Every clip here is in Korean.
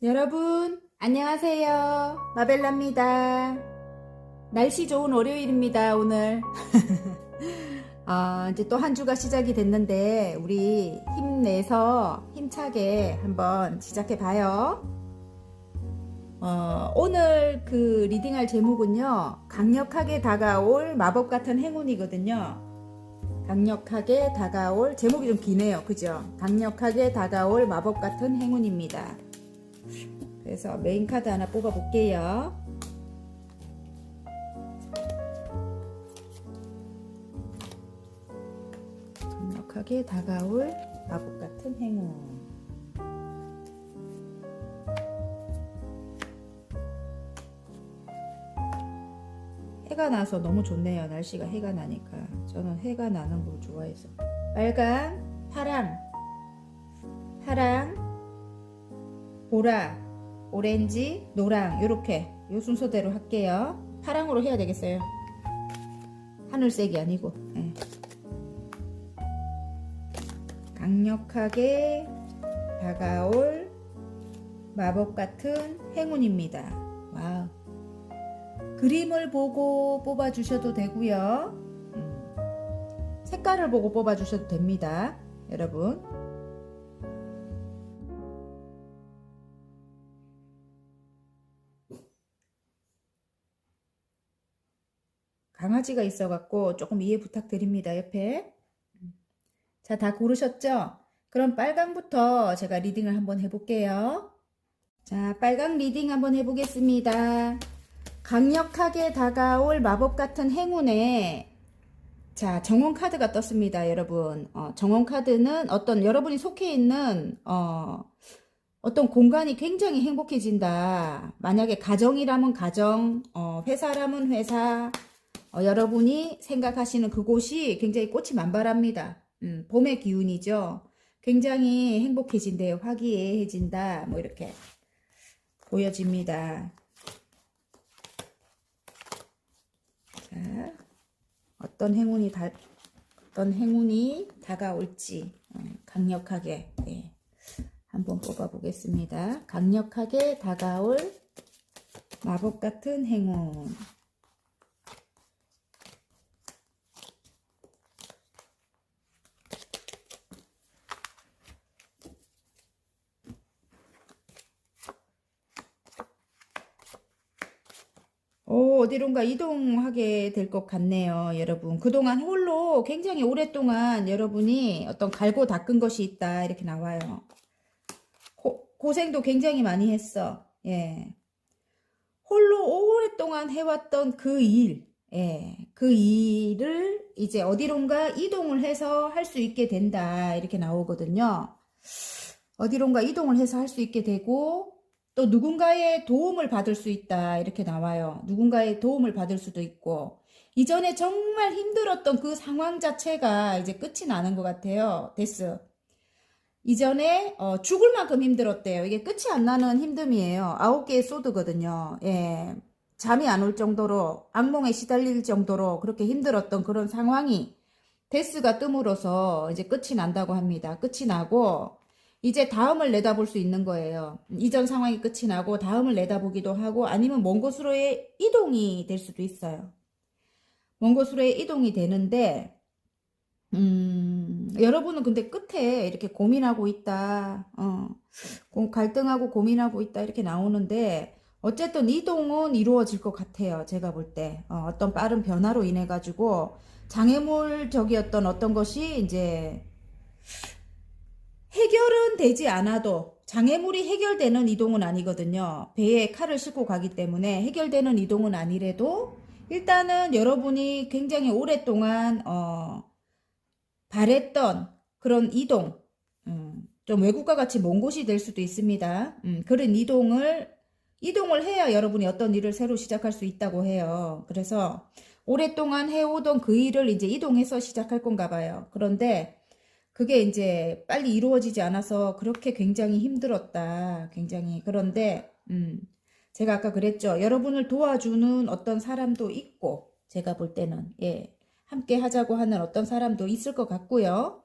여러분, 안녕하세요. 마벨라입니다. 날씨 좋은 월요일입니다, 오늘. 이제 또 한 주가 시작이 됐는데, 우리 힘내서 힘차게 한번 시작해 봐요. 오늘 그 리딩할 제목은요, 강력하게 다가올 마법 같은 행운이거든요. 강력하게 다가올, 제목이 좀 기네요. 그죠? 강력하게 다가올 마법 같은 행운입니다. 그래서 메인 카드 하나 뽑아 볼게요. 강력하게 다가올 마법 같은 행운. 해가 나서 너무 좋네요. 날씨가 해가 나니까. 저는 해가 나는 걸 좋아해서. 빨강, 파랑, 보라, 오렌지, 노랑, 요렇게 요 순서대로 할게요. 파랑으로 해야 되겠어요. 하늘색이 아니고. 네. 강력하게 다가올 마법 같은 행운입니다. 와우. 그림을 보고 뽑아주셔도 되고요. 색깔을 보고 뽑아주셔도 됩니다. 여러분. 강아지가 있어갖고 조금 이해 부탁드립니다. 옆에. 자, 다 고르셨죠? 그럼 빨강부터 제가 리딩을 한번 해볼게요. 자, 빨강 리딩 한번 해보겠습니다. 강력하게 다가올 마법 같은 행운에, 자, 정원 카드가 떴습니다, 여러분. 정원 카드는 여러분이 속해 있는, 어떤 공간이 굉장히 행복해진다. 만약에 가정이라면 가정, 회사라면 회사, 여러분이 생각하시는 그곳이 굉장히 꽃이 만발합니다. 봄의 기운이죠. 굉장히 행복해진대요. 화기애애해진다. 뭐 이렇게 보여집니다. 자, 어떤 행운이 다가올지 강력하게 한번 뽑아보겠습니다. 강력하게 다가올 마법 같은 행운. 어디론가 이동하게 될 것 같네요, 여러분. 그동안 홀로 굉장히 오랫동안 여러분이 어떤 갈고 닦은 것이 있다, 이렇게 나와요. 고생도 굉장히 많이 했어. 예. 홀로 오랫동안 해왔던 그 일, 그 일을 이제 어디론가 이동을 해서 할 수 있게 된다, 이렇게 나오거든요. 어디론가 이동을 해서 할 수 있게 되고, 또 누군가의 도움을 받을 수 있다, 이렇게 나와요. 누군가의 도움을 받을 수도 있고, 이전에 정말 힘들었던 그 상황 자체가 이제 끝이 나는 것 같아요. 데스. 이전에 죽을 만큼 힘들었대요. 이게 끝이 안 나는 힘듦이에요. 9개의 소드거든요. 예. 잠이 안 올 정도로, 악몽에 시달릴 정도로 그렇게 힘들었던 그런 상황이 데스가 뜸으로써 이제 끝이 난다고 합니다. 끝이 나고 이제 다음을 내다볼 수 있는 거예요. 이전 상황이 끝이 나고 다음을 내다보기도 하고, 아니면 먼 곳으로의 이동이 될 수도 있어요. 먼 곳으로의 이동이 되는데, 여러분은 근데 끝에 이렇게 고민하고 있다, 갈등하고 고민하고 있다, 이렇게 나오는데, 어쨌든 이동은 이루어질 것 같아요. 제가 볼 때. 어떤 빠른 변화로 인해가지고, 장애물적이었던 어떤 것이 이제, 해결은 되지 않아도, 장애물이 해결되는 이동은 아니거든요. 배에 칼을 싣고 가기 때문에 해결되는 이동은 아니래도, 일단은 여러분이 굉장히 오랫동안, 바랬던 그런 이동, 좀 외국과 같이 먼 곳이 될 수도 있습니다. 그런 이동을 해야 여러분이 어떤 일을 새로 시작할 수 있다고 해요. 그래서 오랫동안 해오던 그 일을 이제 이동해서 시작할 건가 봐요. 그런데 그게 이제 빨리 이루어지지 않아서 그렇게 굉장히 힘들었다. 굉장히. 그런데, 제가 아까 그랬죠. 여러분을 도와주는 어떤 사람도 있고, 제가 볼 때는, 함께 하자고 하는 어떤 사람도 있을 것 같고요.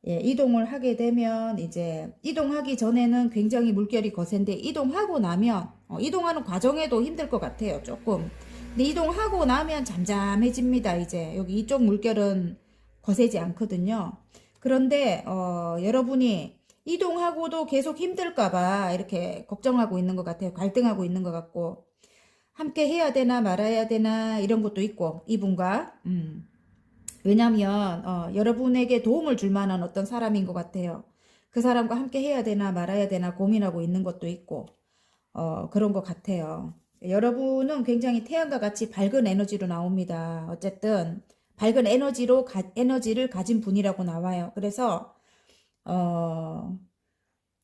예, 이동을 하게 되면 이제 이동하기 전에는 굉장히 물결이 거센데 이동하고 나면 이동하는 과정에도 힘들 것 같아요. 조금. 근데 이동하고 나면 잠잠해집니다. 이제 여기 이쪽 물결은 거세지 않거든요. 그런데 여러분이 이동하고도 계속 힘들까 봐 이렇게 걱정하고 있는 것 같아요. 갈등하고 있는 것 같고 함께 해야 되나 말아야 되나 이런 것도 있고 이분과 왜냐면 여러분에게 도움을 줄 만한 어떤 사람인 것 같아요. 그 사람과 함께 해야 되나 말아야 되나 고민하고 있는 것도 있고 그런 것 같아요. 여러분은 굉장히 태양과 같이 밝은 에너지로 나옵니다. 어쨌든 밝은 에너지를 가진 분이라고 나와요. 그래서 어,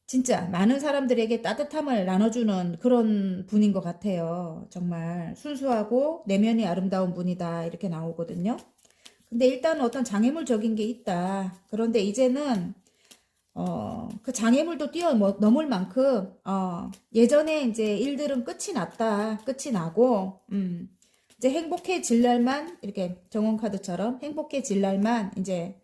진짜 많은 사람들에게 따뜻함을 나눠주는 그런 분인 것 같아요. 정말 순수하고 내면이 아름다운 분이다 이렇게 나오거든요. 근데 일단 어떤 장애물적인 게 있다. 그런데 이제는 그 장애물도 뛰어넘을 만큼 예전에 이제 일들은 끝이 났다. 끝이 나고 이제 행복해질 날만 이렇게 정원카드처럼 행복해질 날만 이제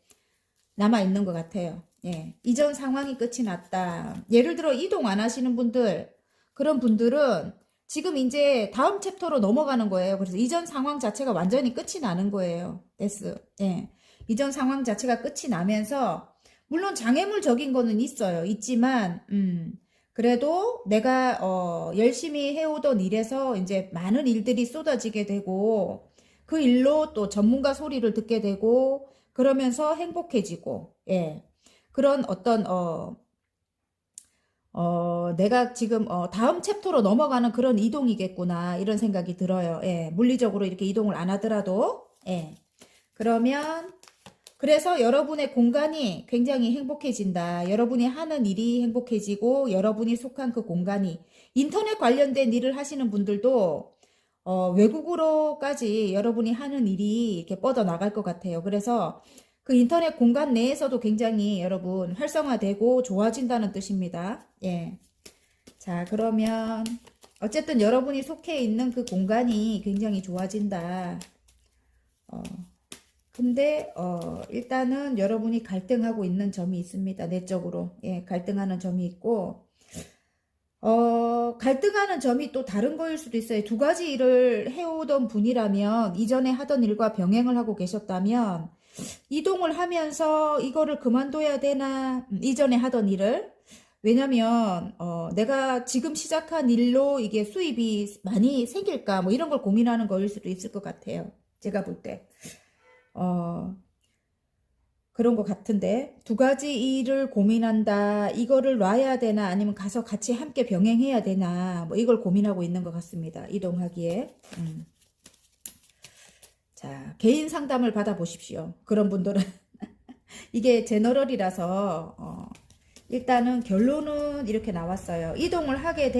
남아 있는 것 같아요. 예, 이전 상황이 끝이 났다. 예를 들어 이동 안 하시는 분들 그런 분들은 지금 이제 다음 챕터로 넘어가는 거예요. 그래서 이전 상황 자체가 완전히 끝이 나는 거예요. 데스. 예. 이전 상황 자체가 끝이 나면서 물론 장애물적인 거는 있어요. 있지만 그래도 내가 열심히 해오던 일에서 이제 많은 일들이 쏟아지게 되고 그 일로 또 전문가 소리를 듣게 되고 그러면서 행복해지고 예. 그런 어떤 내가 지금 다음 챕터로 넘어가는 그런 이동이겠구나 이런 생각이 들어요. 예. 물리적으로 이렇게 이동을 안 하더라도 예. 그러면 그래서 여러분의 공간이 굉장히 행복해진다. 여러분이 하는 일이 행복해지고 여러분이 속한 그 공간이 인터넷 관련된 일을 하시는 분들도 외국으로까지 여러분이 하는 일이 이렇게 뻗어나갈 것 같아요. 그래서 그 인터넷 공간 내에서도 굉장히 여러분 활성화되고 좋아진다는 뜻입니다. 예. 자, 그러면 어쨌든 여러분이 속해 있는 그 공간이 굉장히 좋아진다. 근데 일단은 여러분이 갈등하고 있는 점이 있습니다. 내적으로. 예, 갈등하는 점이 있고 갈등하는 점이 또 다른 거일 수도 있어요. 두 가지 일을 해오던 분이라면 이전에 하던 일과 병행을 하고 계셨다면 이동을 하면서 이거를 그만둬야 되나 이전에 하던 일을 왜냐면 내가 지금 시작한 일로 이게 수입이 많이 생길까 뭐 이런 걸 고민하는 거일 수도 있을 것 같아요. 제가 볼 때. 그런 것 같은데 두 가지 일을 고민한다. 이거를 놔야 되나 아니면 가서 같이 함께 병행해야 되나 뭐 이걸 고민하고 있는 것 같습니다. 이동하기에. 자, 개인 상담을 받아보십시오. 그런 분들은 이게 제너럴이라서 일단은 결론은 이렇게 나왔어요. 이동을 하게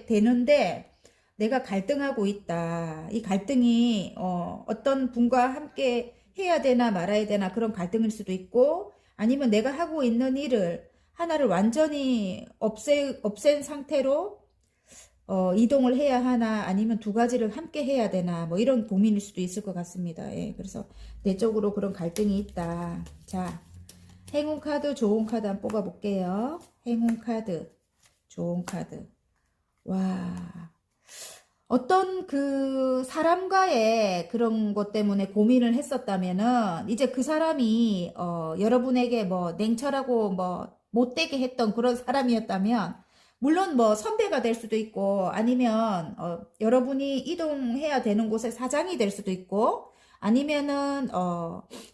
되는데 내가 갈등하고 있다. 이 갈등이 어떤 분과 함께 해야 되나 말아야 되나 그런 갈등일 수도 있고 아니면 내가 하고 있는 일을 하나를 완전히 없앤 상태로 이동을 해야 하나 아니면 두 가지를 함께 해야 되나 뭐 이런 고민일 수도 있을 것 같습니다. 예, 그래서 내적으로 그런 갈등이 있다. 자, 행운 카드, 좋은 카드 한번 뽑아 볼게요. 행운 카드, 좋은 카드. 와. 어떤 그 사람과의 그런 것 때문에 고민을 했었다면은 이제 그 사람이 여러분에게 뭐 냉철하고 뭐 못되게 했던 그런 사람이었다면 물론 뭐 선배가 될 수도 있고 아니면 여러분이 이동해야 되는 곳의 사장이 될 수도 있고 아니면은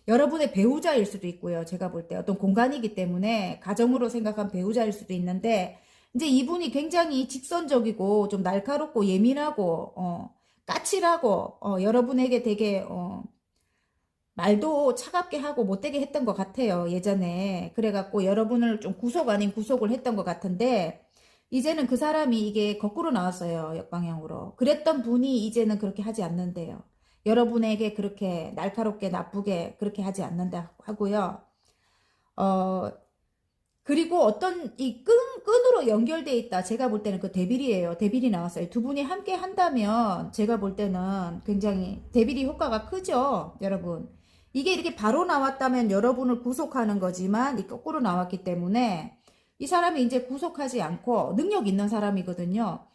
여러분의 배우자일 수도 있고요. 제가 볼 때 어떤 공간이기 때문에 가정으로 생각한 배우자일 수도 있는데 이제 이분이 굉장히 직선적이고 좀 날카롭고 예민하고 까칠하고 여러분에게 되게 말도 차갑게 하고 못되게 했던 것 같아요. 예전에 그래갖고 여러분을 좀 구속 아닌 구속을 했던 것 같은데 이제는 그 사람이 이게 거꾸로 나왔어요. 역방향으로. 그랬던 분이 이제는 그렇게 하지 않는데요. 여러분에게 그렇게 날카롭게 나쁘게 그렇게 하지 않는다 하고요. 그리고 어떤 이 끈으로 연결돼 있다. 제가 볼 때는 그 데빌이에요. 데빌이 나왔어요. 두 분이 함께 한다면 제가 볼 때는 굉장히 데빌이 효과가 크죠. 여러분. 이게 이렇게 바로 나왔다면 여러분을 구속하는 거지만 이 거꾸로 나왔기 때문에 이 사람이 이제 구속하지 않고 능력 있는 사람이거든요.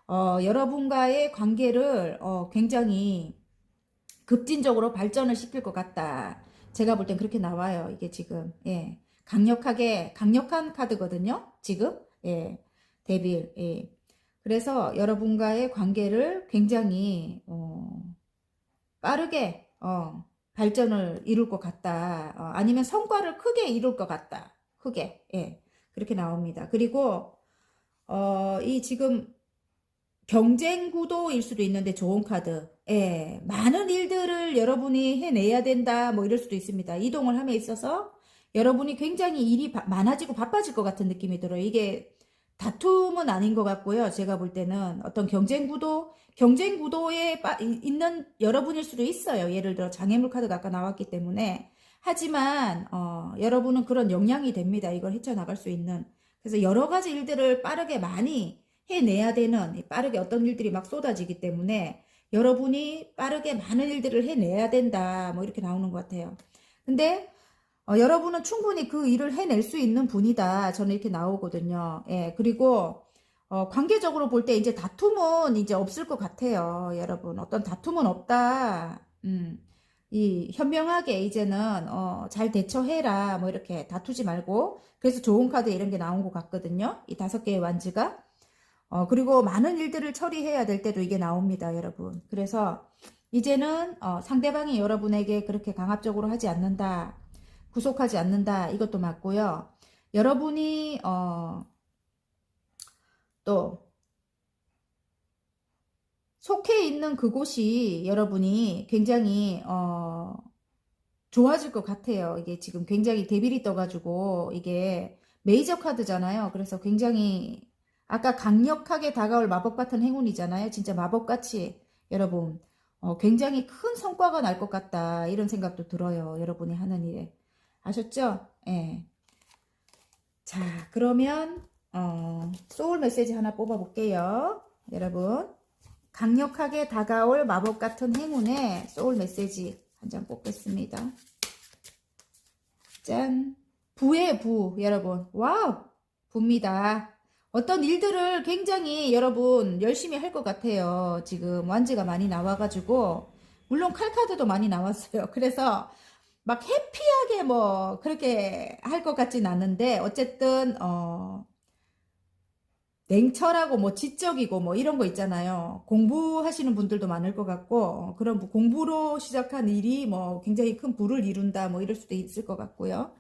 여러분과의 관계를 굉장히 급진적으로 발전을 시킬 것 같다. 제가 볼 땐 그렇게 나와요. 이게 지금 예. 강력한 카드거든요. 지금 예. 데빌 예. 그래서 여러분과의 관계를 굉장히 빠르게 발전을 이룰 것 같다. 아니면 성과를 크게 이룰 것 같다. 크게 예. 그렇게 나옵니다. 그리고 이 지금 경쟁 구도일 수도 있는데 좋은 카드. 예, 많은 일들을 여러분이 해내야 된다. 뭐 이럴 수도 있습니다. 이동을 함에 있어서 여러분이 굉장히 일이 많아지고 바빠질 것 같은 느낌이 들어요. 이게 다툼은 아닌 것 같고요. 제가 볼 때는 어떤 경쟁 구도에 있는 여러분일 수도 있어요. 예를 들어 장애물 카드가 아까 나왔기 때문에. 하지만 여러분은 그런 역량이 됩니다. 이걸 헤쳐나갈 수 있는. 그래서 여러 가지 일들을 빠르게 많이 해내야 되는 빠르게 어떤 일들이 막 쏟아지기 때문에 여러분이 빠르게 많은 일들을 해내야 된다. 뭐 이렇게 나오는 것 같아요. 근데 여러분은 충분히 그 일을 해낼 수 있는 분이다. 저는 이렇게 나오거든요. 예, 그리고 관계적으로 볼 때 이제 다툼은 이제 없을 것 같아요. 여러분 어떤 다툼은 없다. 이 현명하게 이제는 잘 대처해라. 뭐 이렇게 다투지 말고. 그래서 좋은 카드 이런 게 나온 것 같거든요. 이 5개의 완지가. 그리고 많은 일들을 처리해야 될 때도 이게 나옵니다, 여러분. 그래서 이제는 상대방이 여러분에게 그렇게 강압적으로 하지 않는다, 구속하지 않는다, 이것도 맞고요. 여러분이 또 속해 있는 그곳이 여러분이 굉장히 좋아질 것 같아요. 이게 지금 굉장히 데빌이 떠가지고 이게 메이저 카드잖아요. 그래서 굉장히 아까 강력하게 다가올 마법 같은 행운이잖아요. 진짜 마법같이 여러분 굉장히 큰 성과가 날 것 같다. 이런 생각도 들어요. 여러분이 하는 일에. 아셨죠? 예. 자, 그러면 소울 메시지 하나 뽑아볼게요. 여러분 강력하게 다가올 마법 같은 행운의 소울 메시지 한 장 뽑겠습니다. 짠. 부의 부, 여러분. 와우. 부입니다. 어떤 일들을 굉장히 여러분 열심히 할 것 같아요. 지금 완지가 많이 나와가지고. 물론 칼카드도 많이 나왔어요. 그래서 막 해피하게 뭐 그렇게 할 것 같진 않은데 어쨌든 냉철하고 뭐 지적이고 뭐 이런 거 있잖아요. 공부하시는 분들도 많을 것 같고 그런 공부로 시작한 일이 뭐 굉장히 큰 부를 이룬다 뭐 이럴 수도 있을 것 같고요.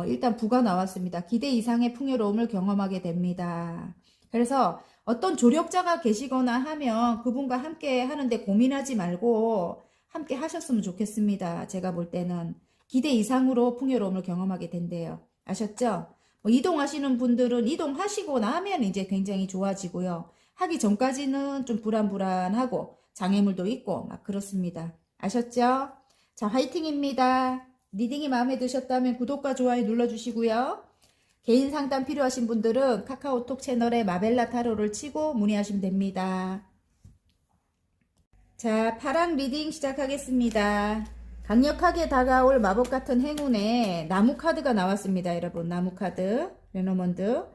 일단 부가 나왔습니다. 기대 이상의 풍요로움을 경험하게 됩니다. 그래서 어떤 조력자가 계시거나 하면 그분과 함께 하는데 고민하지 말고 함께 하셨으면 좋겠습니다. 제가 볼 때는 기대 이상으로 풍요로움을 경험하게 된대요. 아셨죠? 이동하시는 분들은 이동하시고 나면 이제 굉장히 좋아지고요. 하기 전까지는 좀 불안불안하고 장애물도 있고 막 그렇습니다. 아셨죠? 자, 화이팅입니다. 리딩이 마음에 드셨다면 구독과 좋아요 눌러주시고요. 개인 상담 필요하신 분들은 카카오톡 채널에 마벨라 타로를 치고 문의하시면 됩니다. 자, 파랑 리딩 시작하겠습니다. 강력하게 다가올 마법 같은 행운에 나무 카드가 나왔습니다. 여러분, 나무 카드, 레노먼드.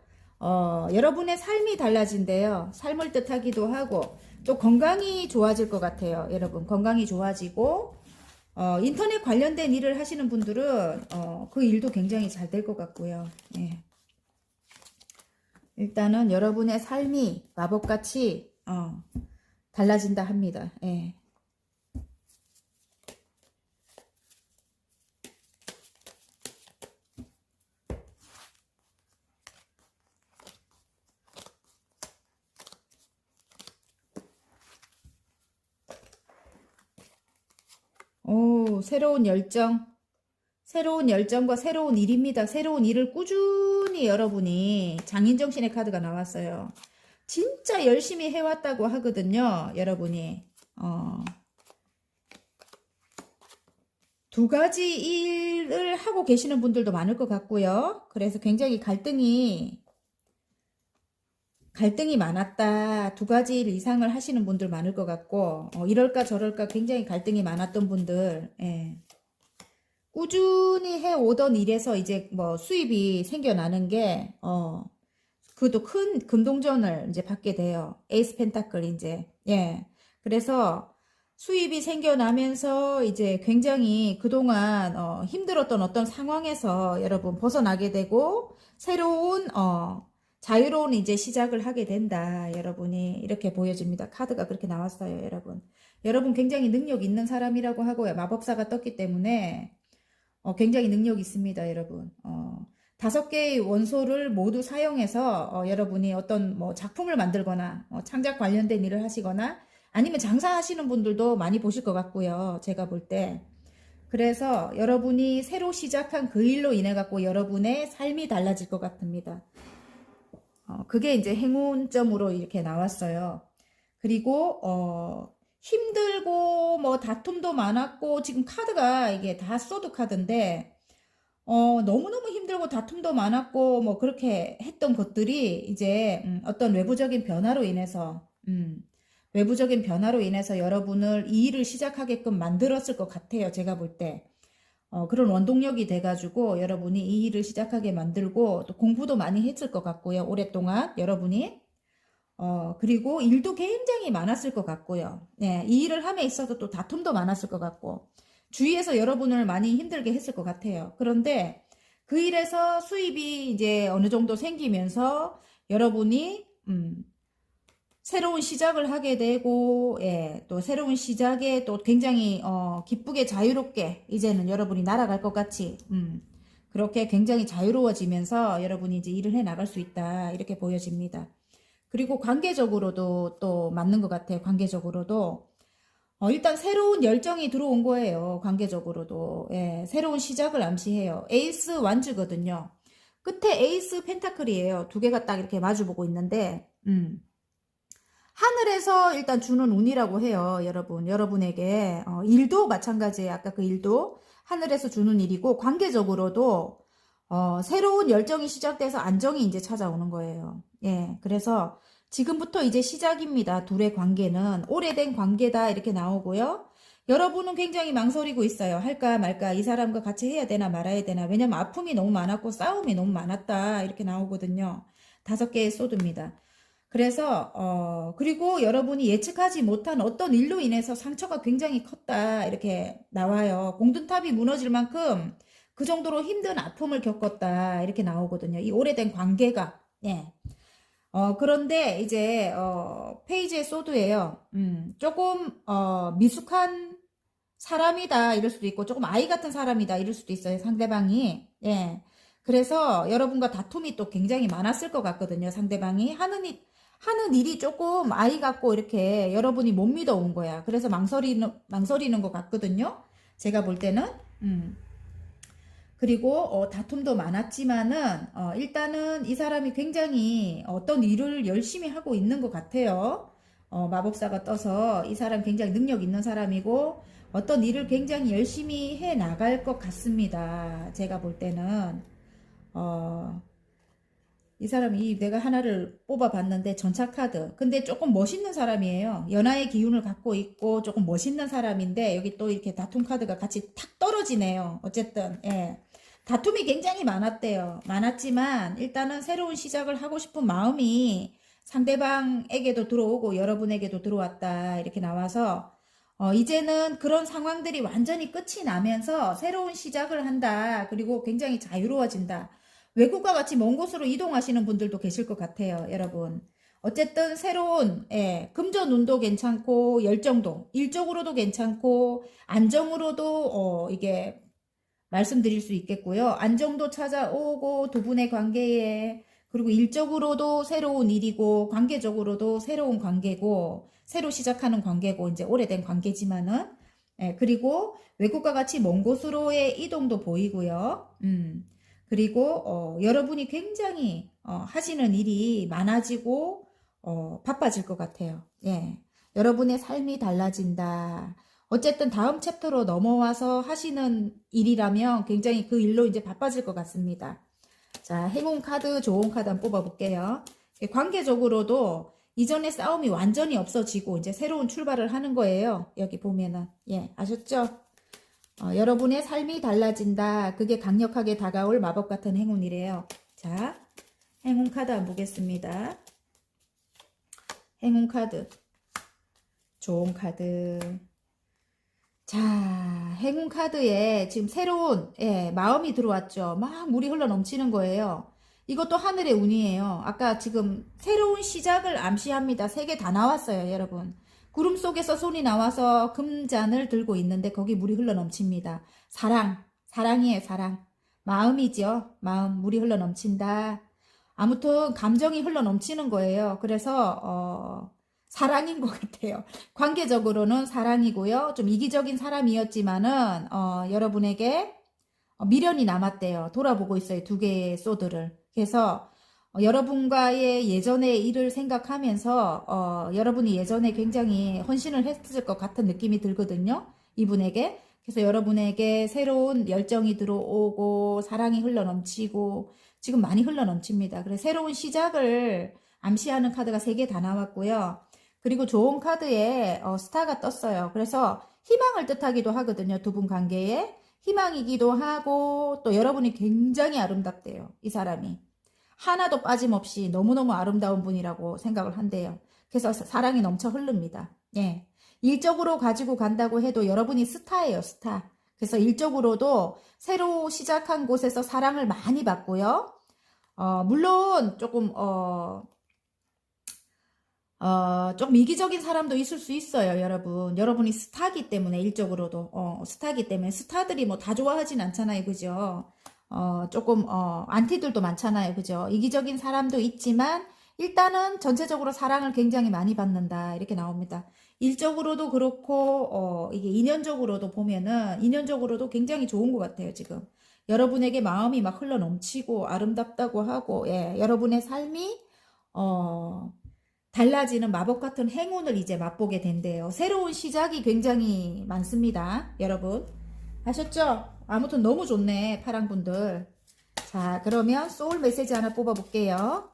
여러분의 삶이 달라진대요. 삶을 뜻하기도 하고, 또 건강이 좋아질 것 같아요. 여러분, 건강이 좋아지고, 인터넷 관련된 일을 하시는 분들은, 그 일도 굉장히 잘 될 것 같고요. 예. 일단은 여러분의 삶이 마법같이, 달라진다 합니다. 예. 오, 새로운 열정. 새로운 열정과 새로운 일입니다. 새로운 일을 꾸준히 여러분이 장인정신의 카드가 나왔어요. 진짜 열심히 해왔다고 하거든요. 여러분이. 두 가지 일을 하고 계시는 분들도 많을 것 같고요. 그래서 굉장히 갈등이 많았다. 두 가지 일 이상을 하시는 분들 많을 것 같고 이럴까 저럴까 굉장히 갈등이 많았던 분들 예. 꾸준히 해오던 일에서 이제 뭐 수입이 생겨나는 게, 그것도 큰 금동전을 이제 받게 돼요. 에이스 펜타클 이제. 예. 그래서 수입이 생겨나면서 이제 굉장히 그동안 힘들었던 어떤 상황에서 여러분 벗어나게 되고 새로운 자유로운 이제 시작을 하게 된다. 여러분이 이렇게 보여집니다. 카드가 그렇게 나왔어요, 여러분. 여러분 굉장히 능력 있는 사람이라고 하고요. 마법사가 떴기 때문에 굉장히 능력 있습니다, 여러분. 5개의 원소를 모두 사용해서 여러분이 어떤 뭐 작품을 만들거나 창작 관련된 일을 하시거나 아니면 장사하시는 분들도 많이 보실 것 같고요. 제가 볼 때. 그래서 여러분이 새로 시작한 그 일로 인해 갖고 여러분의 삶이 달라질 것 같습니다. 그게 이제 행운점으로 이렇게 나왔어요. 그리고 힘들고 뭐 다툼도 많았고 지금 카드가 이게 다 소드 카드인데 너무너무 힘들고 다툼도 많았고 뭐 그렇게 했던 것들이 이제 어떤 외부적인 변화로 인해서 여러분을 이 일을 시작하게끔 만들었을 것 같아요. 제가 볼 때. 그런 원동력이 돼가지고 여러분이 이 일을 시작하게 만들고 또 공부도 많이 했을 것 같고요. 오랫동안 여러분이. 그리고 일도 굉장히 많았을 것 같고요. 네, 이 일을 함에 있어서 또 다툼도 많았을 것 같고 주위에서 여러분을 많이 힘들게 했을 것 같아요. 그런데 그 일에서 수입이 이제 어느 정도 생기면서 여러분이 새로운 시작을 하게 되고, 예, 또 새로운 시작에 또 굉장히, 기쁘게 자유롭게 이제는 여러분이 날아갈 것 같이, 그렇게 굉장히 자유로워지면서 여러분이 이제 일을 해 나갈 수 있다. 이렇게 보여집니다. 그리고 관계적으로도 또 맞는 것 같아요. 관계적으로도. 일단 새로운 열정이 들어온 거예요. 관계적으로도. 예, 새로운 시작을 암시해요. 에이스 완즈거든요. 끝에 에이스 펜타클이에요. 두 개가 딱 이렇게 마주보고 있는데, 하늘에서 일단 주는 운이라고 해요, 여러분. 여러분에게. 일도 마찬가지예요. 아까 그 일도 하늘에서 주는 일이고, 관계적으로도, 새로운 열정이 시작돼서 안정이 이제 찾아오는 거예요. 예. 그래서 지금부터 이제 시작입니다. 둘의 관계는. 오래된 관계다. 이렇게 나오고요. 여러분은 굉장히 망설이고 있어요. 할까 말까. 이 사람과 같이 해야 되나 말아야 되나. 왜냐면 아픔이 너무 많았고 싸움이 너무 많았다. 이렇게 나오거든요. 5개의 소드입니다. 그래서 그리고 여러분이 예측하지 못한 어떤 일로 인해서 상처가 굉장히 컸다 이렇게 나와요. 공든탑이 무너질 만큼 그 정도로 힘든 아픔을 겪었다 이렇게 나오거든요. 이 오래된 관계가. 예. 그런데 이제 페이지의 소드예요. 조금 미숙한 사람이다 이럴 수도 있고 조금 아이 같은 사람이다 이럴 수도 있어요. 상대방이. 예. 그래서 여러분과 다툼이 또 굉장히 많았을 것 같거든요. 상대방이 하는 일이 조금 아이 같고 이렇게 여러분이 못 믿어온 거야. 그래서 망설이는 것 같거든요. 제가 볼 때는. 그리고 다툼도 많았지만은 일단은 이 사람이 굉장히 어떤 일을 열심히 하고 있는 것 같아요. 마법사가 떠서 이 사람 굉장히 능력 있는 사람이고 어떤 일을 굉장히 열심히 해 나갈 것 같습니다. 제가 볼 때는 이 사람이 내가 하나를 뽑아봤는데 전차카드. 근데 조금 멋있는 사람이에요. 연하의 기운을 갖고 있고 조금 멋있는 사람인데 여기 또 이렇게 다툼 카드가 같이 탁 떨어지네요. 어쨌든 예. 다툼이 굉장히 많았대요. 많았지만 일단은 새로운 시작을 하고 싶은 마음이 상대방에게도 들어오고 여러분에게도 들어왔다. 이렇게 나와서 이제는 그런 상황들이 완전히 끝이 나면서 새로운 시작을 한다. 그리고 굉장히 자유로워진다. 외국과 같이 먼 곳으로 이동하시는 분들도 계실 것 같아요, 여러분. 어쨌든 새로운 금전운도 괜찮고 열정도 일적으로도 괜찮고 안정으로도 이게 말씀드릴 수 있겠고요. 안정도 찾아오고 두 분의 관계에 그리고 일적으로도 새로운 일이고 관계적으로도 새로운 관계고 새로 시작하는 관계고 이제 오래된 관계지만은 그리고 외국과 같이 먼 곳으로의 이동도 보이고요. 그리고 여러분이 굉장히 하시는 일이 많아지고 바빠질 것 같아요. 예. 여러분의 삶이 달라진다. 어쨌든 다음 챕터로 넘어와서 하시는 일이라면 굉장히 그 일로 이제 바빠질 것 같습니다. 자, 행운 카드, 좋은 카드 한번 뽑아볼게요. 관계적으로도 이전의 싸움이 완전히 없어지고 이제 새로운 출발을 하는 거예요. 여기 보면은. 예, 아셨죠? 여러분의 삶이 달라진다. 그게 강력하게 다가올 마법 같은 행운이래요. 자, 행운 카드 한번 보겠습니다. 행운 카드. 좋은 카드. 자, 행운 카드에 지금 새로운 마음이 들어왔죠. 막 물이 흘러 넘치는 거예요. 이것도 하늘의 운이에요. 아까 지금 새로운 시작을 암시합니다. 3개 다 나왔어요, 여러분. 구름 속에서 손이 나와서 금잔을 들고 있는데 거기 물이 흘러 넘칩니다. 사랑이에요, 사랑. 마음이죠. 마음, 물이 흘러 넘친다. 아무튼 감정이 흘러 넘치는 거예요. 그래서 사랑인 것 같아요. 관계적으로는 사랑이고요. 좀 이기적인 사람이었지만은 여러분에게 미련이 남았대요. 돌아보고 있어요. 2개의 소드를. 그래서 여러분과의 예전의 일을 생각하면서 여러분이 예전에 굉장히 헌신을 했을 것 같은 느낌이 들거든요. 이분에게. 그래서 여러분에게 새로운 열정이 들어오고 사랑이 흘러넘치고 지금 많이 흘러넘칩니다. 그래서 새로운 시작을 암시하는 카드가 3개 다 나왔고요. 그리고 좋은 카드에 스타가 떴어요. 그래서 희망을 뜻하기도 하거든요. 2분 관계에. 희망이기도 하고 또 여러분이 굉장히 아름답대요. 이 사람이. 하나도 빠짐없이 너무너무 아름다운 분이라고 생각을 한대요. 그래서 사랑이 넘쳐 흐릅니다. 예. 일적으로 가지고 간다고 해도 여러분이 스타예요, 스타. 그래서 일적으로도 새로 시작한 곳에서 사랑을 많이 받고요. 물론 조금 좀 이기적인 사람도 있을 수 있어요, 여러분. 여러분이 스타기 때문에, 일적으로도. 스타기 때문에. 스타들이 뭐 다 좋아하진 않잖아요, 그죠? 조금, 안티들도 많잖아요, 그죠? 이기적인 사람도 있지만, 일단은 전체적으로 사랑을 굉장히 많이 받는다, 이렇게 나옵니다. 일적으로도 그렇고, 이게 인연적으로도 보면은, 인연적으로도 굉장히 좋은 것 같아요, 지금. 여러분에게 마음이 막 흘러 넘치고, 아름답다고 하고, 예, 여러분의 삶이, 달라지는 마법 같은 행운을 이제 맛보게 된대요. 새로운 시작이 굉장히 많습니다. 여러분. 아셨죠? 아무튼 너무 좋네. 파랑분들. 자, 그러면 소울 메시지 하나 뽑아볼게요.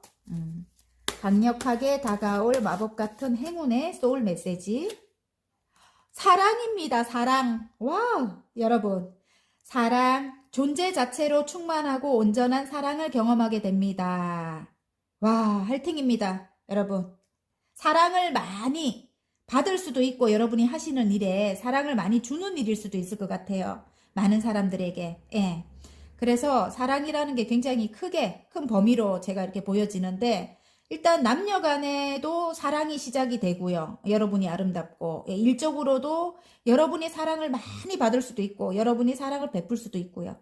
강력하게 다가올 마법 같은 행운의 소울 메시지. 사랑입니다. 사랑. 와우. 여러분. 사랑. 존재 자체로 충만하고 온전한 사랑을 경험하게 됩니다. 와, 할팅입니다. 여러분. 사랑을 많이 받을 수도 있고 여러분이 하시는 일에 사랑을 많이 주는 일일 수도 있을 것 같아요. 많은 사람들에게. 예. 그래서 사랑이라는 게 굉장히 큰 범위로 제가 이렇게 보여지는데 일단 남녀 간에도 사랑이 시작이 되고요. 여러분이 아름답고 예, 일적으로도 여러분이 사랑을 많이 받을 수도 있고 여러분이 사랑을 베풀 수도 있고요.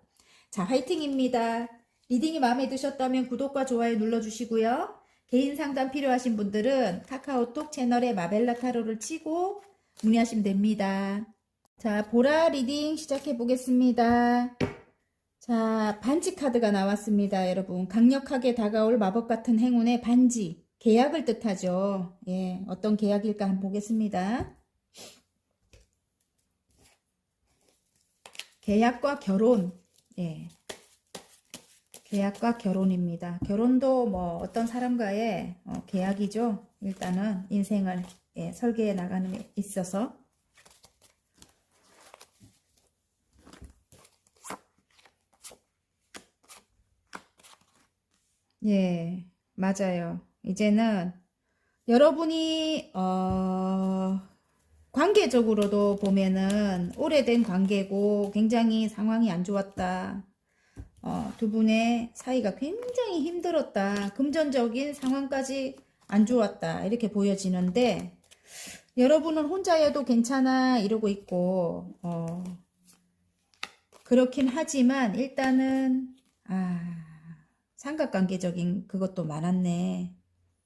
자, 화이팅입니다. 리딩이 마음에 드셨다면 구독과 좋아요 눌러주시고요. 개인 상담 필요하신 분들은 카카오톡 채널에 마벨라 타로를 치고 문의하시면 됩니다. 자, 보라 리딩 시작해 보겠습니다. 자, 반지 카드가 나왔습니다, 여러분. 강력하게 다가올 마법 같은 행운의 반지. 계약을 뜻하죠. 예, 어떤 계약일까 한번 보겠습니다. 계약과 결혼. 예. 계약과 결혼입니다. 결혼도 뭐 어떤 사람과의 계약이죠. 일단은 인생을 설계해 나가는 데 있어서. 예, 맞아요. 이제는 여러분이 관계적으로도 보면은 오래된 관계고 굉장히 상황이 안 좋았다. 2분의 사이가 굉장히 힘들었다. 금전적인 상황까지 안 좋았다. 이렇게 보여지는데 여러분은 혼자여도 괜찮아 이러고 있고 그렇긴 하지만 일단은 삼각관계적인 그것도 많았네.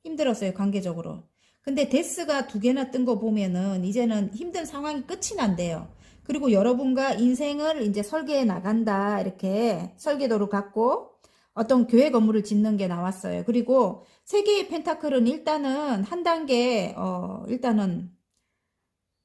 힘들었어요, 관계적으로. 근데 데스가 2개나 뜬 거 보면은 이제는 힘든 상황이 끝이 난대요. 그리고 여러분과 인생을 이제 설계해 나간다. 이렇게 설계도를 갖고 어떤 교회 건물을 짓는 게 나왔어요. 그리고 3개의 펜타클은 일단은 한 단계, 일단은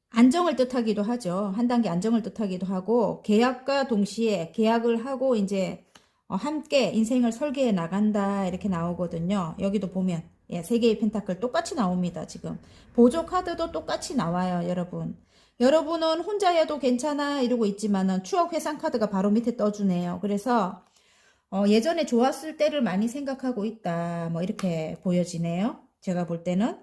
안정을 뜻하기도 하죠. 한 단계 안정을 뜻하기도 하고, 계약과 동시에 계약을 하고 이제 함께 인생을 설계해 나간다. 이렇게 나오거든요. 여기도 보면. 예, 3개의 펜타클 똑같이 나옵니다, 지금. 보조 카드도 똑같이 나와요, 여러분. 여러분은 혼자여도 괜찮아 이러고 있지만은 추억 회상 카드가 바로 밑에 떠주네요. 그래서 예전에 좋았을 때를 많이 생각하고 있다. 뭐 이렇게 보여지네요. 제가 볼 때는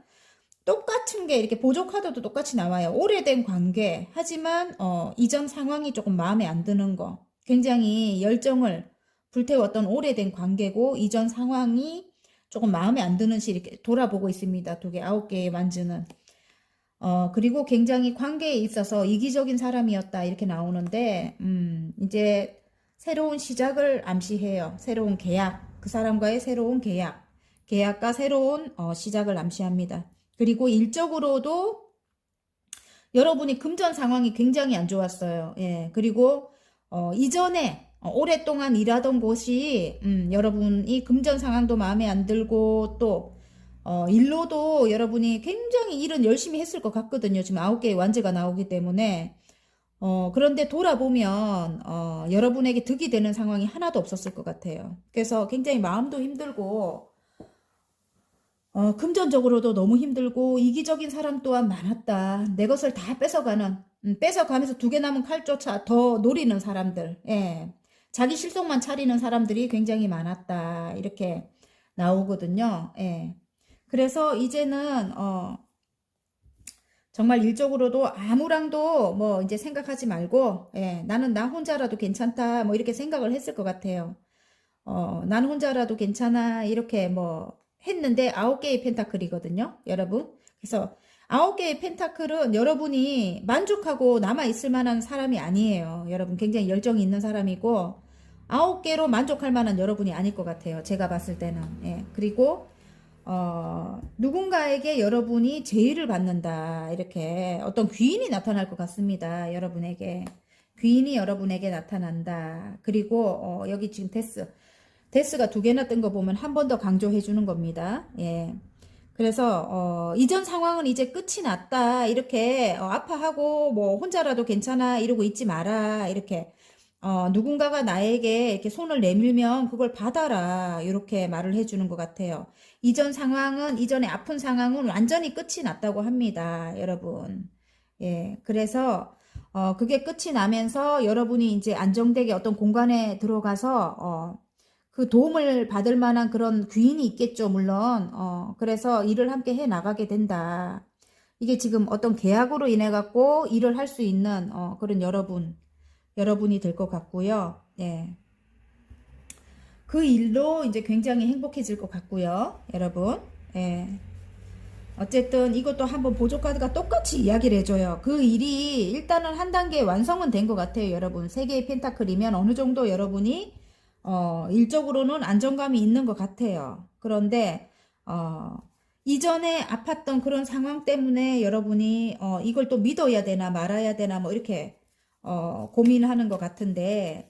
똑같은 게 이렇게 보조 카드도 똑같이 나와요. 오래된 관계. 하지만 이전 상황이 조금 마음에 안 드는 거. 굉장히 열정을 불태웠던 오래된 관계고 이전 상황이 조금 마음에 안 드는 시 이렇게 돌아보고 있습니다. 두 개, 9개의 완주는. 그리고 굉장히 관계에 있어서 이기적인 사람이었다 이렇게 나오는데 이제 새로운 시작을 암시해요. 새로운 계약, 그 사람과의 새로운 계약과 새로운 시작을 암시합니다. 그리고 일적으로도 여러분이 금전 상황이 굉장히 안 좋았어요. 예, 그리고 이전에 오랫동안 일하던 곳이 여러분이 금전 상황도 마음에 안 들고 또 일로도 여러분이 굉장히 일은 열심히 했을 것 같거든요. 지금 9개의 완제가 나오기 때문에 그런데 돌아보면 여러분에게 득이 되는 상황이 하나도 없었을 것 같아요. 그래서 굉장히 마음도 힘들고 금전적으로도 너무 힘들고 이기적인 사람 또한 많았다. 내 것을 다 뺏어가는 뺏어가면서 두 개 남은 칼조차 더 노리는 사람들. 예. 자기 실속만 차리는 사람들이 굉장히 많았다. 이렇게 나오거든요. 예. 그래서 이제는 정말 일적으로도 아무랑도 뭐 이제 생각하지 말고 예, 나는 나 혼자라도 괜찮다 뭐 이렇게 생각을 했을 것 같아요. 난 혼자라도 괜찮아 이렇게 뭐 했는데 9개의 펜타클이거든요, 여러분. 그래서 9개의 펜타클은 여러분이 만족하고 남아 있을 만한 사람이 아니에요. 여러분 굉장히 열정이 있는 사람이고 9개로 만족할 만한 여러분이 아닐 것 같아요. 제가 봤을 때는. 예. 그리고 누군가에게 여러분이 제의를 받는다. 이렇게 어떤 귀인이 나타날 것 같습니다. 여러분에게. 귀인이 여러분에게 나타난다. 그리고 여기 지금 데스가 두 개나 뜬 거 보면 한 번 더 강조해 주는 겁니다. 예. 그래서 이전 상황은 이제 끝이 났다. 이렇게 아파하고 뭐 혼자라도 괜찮아 이러고 있지 마라. 이렇게 누군가가 나에게 이렇게 손을 내밀면 그걸 받아라. 이렇게 말을 해주는 것 같아요. 이전 상황은, 이전에 아픈 상황은 완전히 끝이 났다고 합니다. 여러분. 예. 그래서, 그게 끝이 나면서 여러분이 이제 안정되게 어떤 공간에 들어가서, 그 도움을 받을 만한 그런 귀인이 있겠죠, 물론. 그래서 일을 함께 해 나가게 된다. 이게 지금 어떤 계약으로 인해 갖고 일을 할 수 있는, 그런 여러분이 될 것 같고요. 예. 그 일로 이제 굉장히 행복해질 것 같고요. 여러분. 예. 어쨌든 이것도 한번 보조카드가 똑같이 이야기를 해줘요. 그 일이 일단은 한 단계 완성은 된 것 같아요. 여러분. 3개의 펜타클이면 어느 정도 여러분이 일적으로는 안정감이 있는 것 같아요. 그런데 이전에 아팠던 그런 상황 때문에 여러분이 이걸 또 믿어야 되나 말아야 되나 뭐 이렇게 고민하는 것 같은데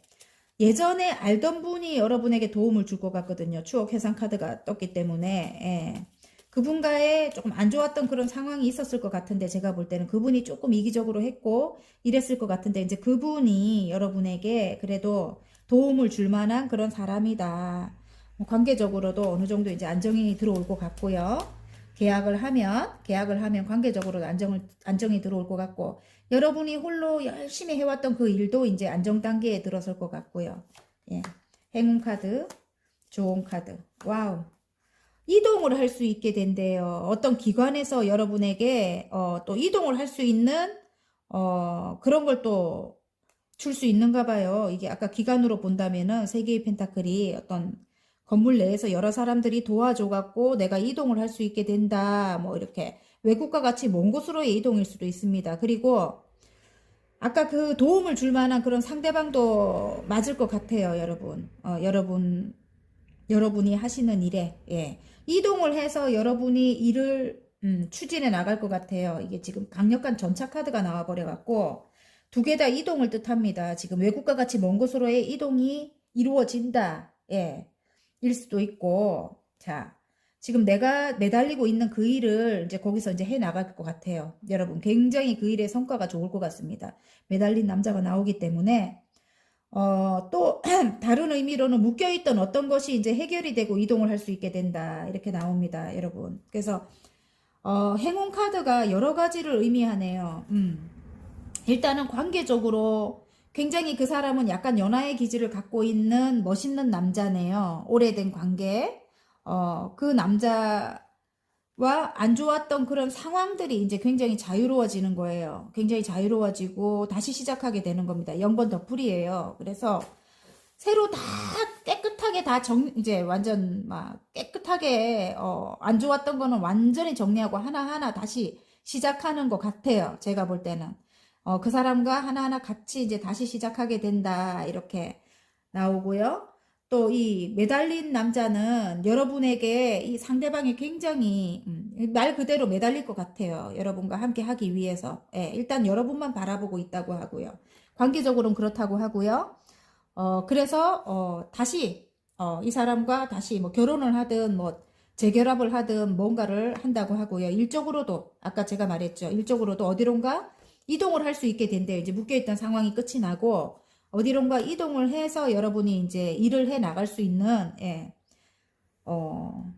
예전에 알던 분이 여러분에게 도움을 줄 것 같거든요. 추억 회상 카드가 떴기 때문에 예. 그분과의 조금 안 좋았던 그런 상황이 있었을 것 같은데 제가 볼 때는 그분이 조금 이기적으로 했고 이랬을 것 같은데 이제 그분이 여러분에게 그래도 도움을 줄 만한 그런 사람이다. 뭐 관계적으로도 어느 정도 이제 안정이 들어올 것 같고요. 계약을 하면 관계적으로 안정이 들어올 것 같고, 여러분이 홀로 열심히 해왔던 그 일도 이제 안정 단계에 들어설 것 같고요. 예. 행운 카드, 좋은 카드. 와우. 이동을 할 수 있게 된대요. 어떤 기관에서 여러분에게, 또 이동을 할 수 있는, 그런 걸 또 줄 수 있는가 봐요. 이게 아까 기관으로 본다면은 3개의 펜타클이 어떤 건물 내에서 여러 사람들이 도와줘갖고 내가 이동을 할 수 있게 된다. 뭐 이렇게 외국과 같이 먼 곳으로의 이동일 수도 있습니다. 그리고 아까 그 도움을 줄 만한 그런 상대방도 맞을 것 같아요, 여러분. 여러분이 하시는 일에, 예. 이동을 해서 여러분이 일을, 추진해 나갈 것 같아요. 이게 지금 강력한 전차 카드가 나와버려갖고, 두 개 다 이동을 뜻합니다. 지금 외국과 같이 먼 곳으로의 이동이 이루어진다. 예. 일 수도 있고, 자, 지금 내가 매달리고 있는 그 일을 이제 거기서 이제 해 나갈 것 같아요. 여러분, 굉장히 그 일의 성과가 좋을 것 같습니다. 매달린 남자가 나오기 때문에, 또, 다른 의미로는 묶여있던 어떤 것이 이제 해결이 되고 이동을 할 수 있게 된다. 이렇게 나옵니다, 여러분. 그래서, 행운 카드가 여러 가지를 의미하네요. 일단은 관계적으로 굉장히 그 사람은 약간 연하의 기질을 갖고 있는 멋있는 남자네요. 오래된 관계. 그 남자와 안 좋았던 그런 상황들이 이제 굉장히 자유로워지는 거예요. 굉장히 자유로워지고 다시 시작하게 되는 겁니다. 0번 더풀이에요. 그래서 새로 다 깨끗하게 다 이제 완전 막 깨끗하게, 안 좋았던 거는 완전히 정리하고 하나하나 다시 시작하는 것 같아요. 제가 볼 때는. 그 사람과 하나하나 같이 이제 다시 시작하게 된다. 이렇게 나오고요. 또 이 매달린 남자는 여러분에게 이 상대방이 굉장히, 말 그대로 매달릴 것 같아요. 여러분과 함께 하기 위해서. 예, 일단 여러분만 바라보고 있다고 하고요. 관계적으로는 그렇다고 하고요. 그래서, 다시, 이 사람과 다시 뭐 결혼을 하든 뭐 재결합을 하든 뭔가를 한다고 하고요. 일적으로도, 아까 제가 말했죠. 일적으로도 어디론가 이동을 할 수 있게 된대요. 이제 묶여있던 상황이 끝이 나고, 어디론가 이동을 해서 여러분이 이제 일을 해 나갈 수 있는, 예, 어,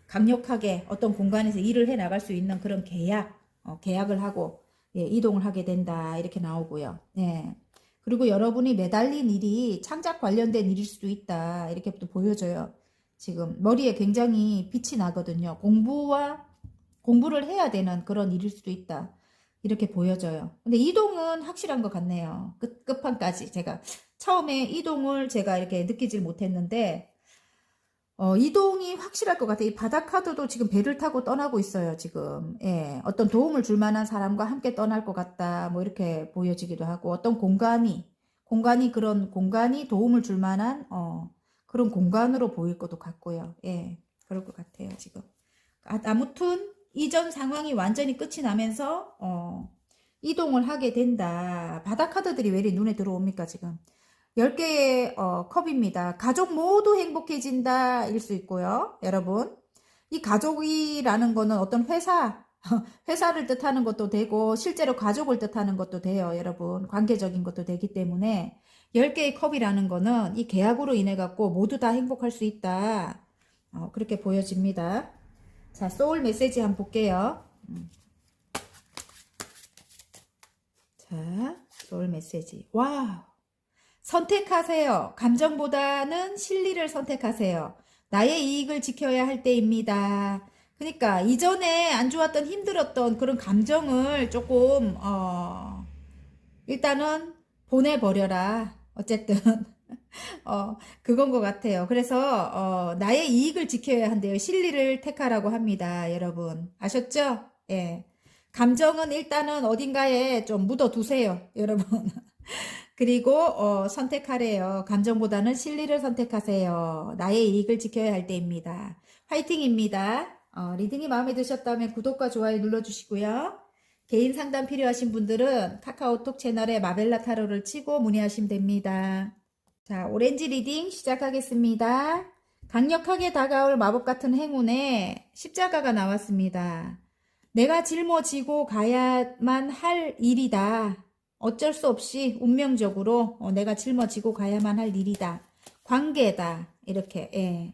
강력하게 어떤 공간에서 일을 해 나갈 수 있는 그런 계약을 하고, 예, 이동을 하게 된다. 이렇게 나오고요. 예. 그리고 여러분이 매달린 일이 창작 관련된 일일 수도 있다. 이렇게 또 보여져요. 지금 머리에 굉장히 빛이 나거든요. 공부를 해야 되는 그런 일일 수도 있다. 이렇게 보여져요. 근데 이동은 확실한 것 같네요. 끝판까지. 제가 처음에 이동을 제가 이렇게 느끼질 못했는데, 이동이 확실할 것 같아요. 이 바다 카드도 지금 배를 타고 떠나고 있어요, 지금. 예, 어떤 도움을 줄 만한 사람과 함께 떠날 것 같다. 뭐 이렇게 보여지기도 하고, 어떤 그런 공간이 도움을 줄 만한, 그런 공간으로 보일 것도 같고요. 예, 그럴 것 같아요, 지금. 아무튼, 이전 상황이 완전히 끝이 나면서, 이동을 하게 된다. 바다 카드들이 왜 이리 눈에 들어옵니까, 지금? 10개의 컵입니다. 가족 모두 행복해진다 일 수 있고요. 여러분, 이 가족이라는 거는 어떤 회사를 뜻하는 것도 되고 실제로 가족을 뜻하는 것도 돼요. 여러분, 관계적인 것도 되기 때문에 10개의 컵이라는 거는 이 계약으로 인해 갖고 모두 다 행복할 수 있다. 그렇게 보여집니다. 자, 소울 메시지 한번 볼게요. 자, 소울 메시지. 와우. 선택하세요. 감정보다는 실리를 선택하세요. 나의 이익을 지켜야 할 때입니다. 그러니까 이전에 안 좋았던 힘들었던 그런 감정을 조금 일단은 보내버려라. 어쨌든 그건 것 같아요. 그래서 나의 이익을 지켜야 한대요. 실리를 택하라고 합니다. 여러분 아셨죠? 예. 감정은 일단은 어딘가에 좀 묻어두세요. 여러분. 그리고 선택하래요. 감정보다는 실리를 선택하세요. 나의 이익을 지켜야 할 때입니다. 화이팅입니다. 리딩이 마음에 드셨다면 구독과 좋아요 눌러주시고요. 개인 상담 필요하신 분들은 카카오톡 채널에 마벨라 타로를 치고 문의하시면 됩니다. 자, 오렌지 리딩 시작하겠습니다. 강력하게 다가올 마법 같은 행운에 십자가가 나왔습니다. 내가 짊어지고 가야만 할 일이다. 어쩔 수 없이 운명적으로 내가 짊어지고 가야만 할 일이다. 관계다. 이렇게 예.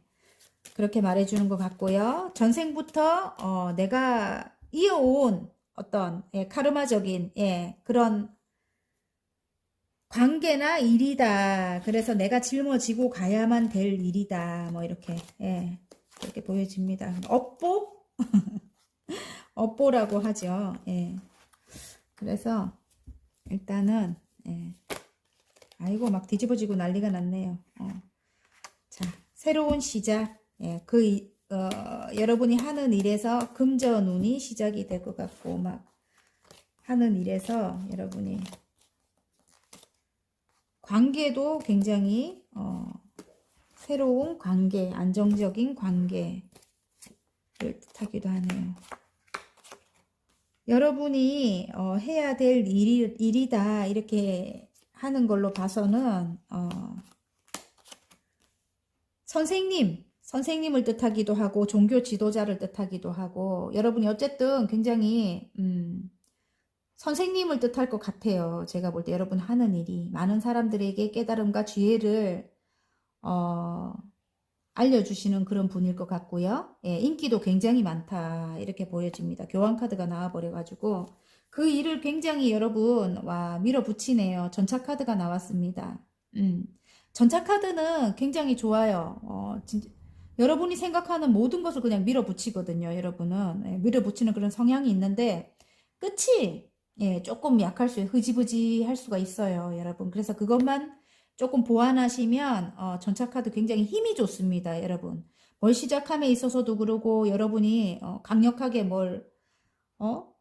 그렇게 말해주는 것 같고요. 전생부터 내가 이어온 어떤 카르마적인 그런 관계나 일이다. 그래서 내가 짊어지고 가야만 될 일이다. 뭐 이렇게 그렇게 보여집니다. 업보? 업보라고 하죠. 예. 그래서 일단은 아이고 막 뒤집어지고 난리가 났네요. 자, 새로운 시작. 여러분이 하는 일에서 금전운이 시작이 될 것 같고 막 하는 일에서 여러분이 관계도 굉장히 새로운 관계, 안정적인 관계를 뜻하기도 하네요. 여러분이 해야 될 일이다 이렇게 하는 걸로 봐서는 선생님을 뜻하기도 하고 종교 지도자를 뜻하기도 하고 여러분이 어쨌든 굉장히 선생님을 뜻할 것 같아요. 제가 볼 때 여러분 하는 일이 많은 사람들에게 깨달음과 지혜를 알려주시는 그런 분일 것 같고요. 예, 인기도 굉장히 많다. 이렇게 보여집니다. 교환 카드가 나와버려가지고 그 일을 굉장히 여러분 와 밀어붙이네요. 전차 카드가 나왔습니다. 전차 카드는 굉장히 좋아요. 진짜 여러분이 생각하는 모든 것을 그냥 밀어붙이거든요. 여러분은 예, 밀어붙이는 그런 성향이 있는데 끝이 예, 조금 약할 수 흐지부지 할 수가 있어요. 여러분 그래서 그것만 조금 보완하시면 전차 카드 굉장히 힘이 좋습니다. 여러분 뭘 시작함에 있어서도 그러고 여러분이 강력하게 뭘 어?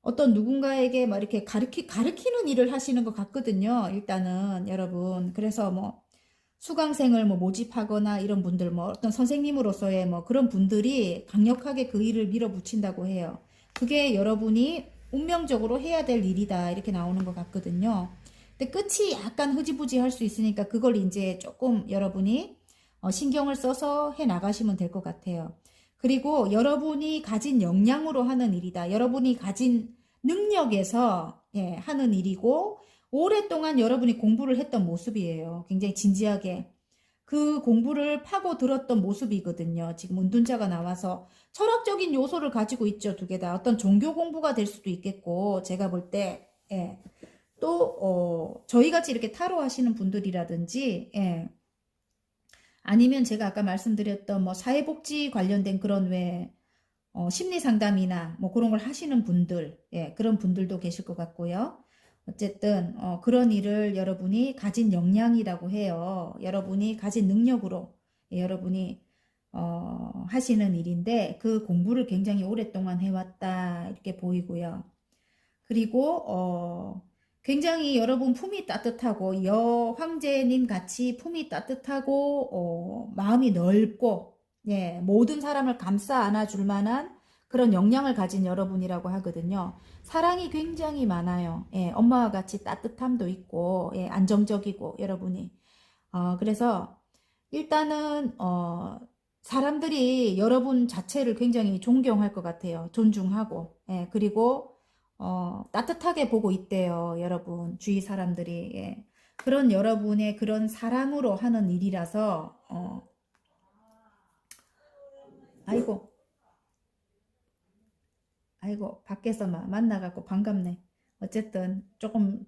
어떤 누군가에게 막 이렇게 가르키는 일을 하시는 것 같거든요. 일단은 여러분 그래서 뭐 수강생을 뭐 모집하거나 이런 분들 뭐 어떤 선생님으로서의 뭐 그런 분들이 강력하게 그 일을 밀어붙인다고 해요. 그게 여러분이 운명적으로 해야 될 일이다 이렇게 나오는 것 같거든요. 근데 끝이 약간 흐지부지 할 수 있으니까 그걸 이제 조금 여러분이 신경을 써서 해 나가시면 될 것 같아요. 그리고 여러분이 가진 역량으로 하는 일이다. 여러분이 가진 능력에서 예, 하는 일이고 오랫동안 여러분이 공부를 했던 모습이에요. 굉장히 진지하게. 그 공부를 파고들었던 모습이거든요. 지금 은둔자가 나와서 철학적인 요소를 가지고 있죠. 두 개 다. 어떤 종교 공부가 될 수도 있겠고 제가 볼 때 예. 또 저희같이 이렇게 타로 하시는 분들이라든지 예. 아니면 제가 아까 말씀드렸던 뭐 사회복지 관련된 그런 왜 심리 상담이나 뭐 그런 걸 하시는 분들, 예, 그런 분들도 계실 것 같고요. 어쨌든 그런 일을 여러분이 가진 역량이라고 해요. 여러분이 가진 능력으로 예, 여러분이 하시는 일인데 그 공부를 굉장히 오랫동안 해왔다 이렇게 보이고요. 그리고 굉장히 여러분 품이 따뜻하고 여황제님 같이 품이 따뜻하고 마음이 넓고 예, 모든 사람을 감싸 안아줄 만한 그런 역량을 가진 여러분이라고 하거든요. 사랑이 굉장히 많아요. 예, 엄마와 같이 따뜻함도 있고 예, 안정적이고 여러분이 그래서 일단은 사람들이 여러분 자체를 굉장히 존경할 것 같아요. 존중하고 예, 그리고 따뜻하게 보고 있대요. 여러분 주위 사람들이 예. 그런 여러분의 그런 사랑으로 하는 일이라서 아이고 아이고 밖에서 만나갖고 반갑네. 어쨌든 조금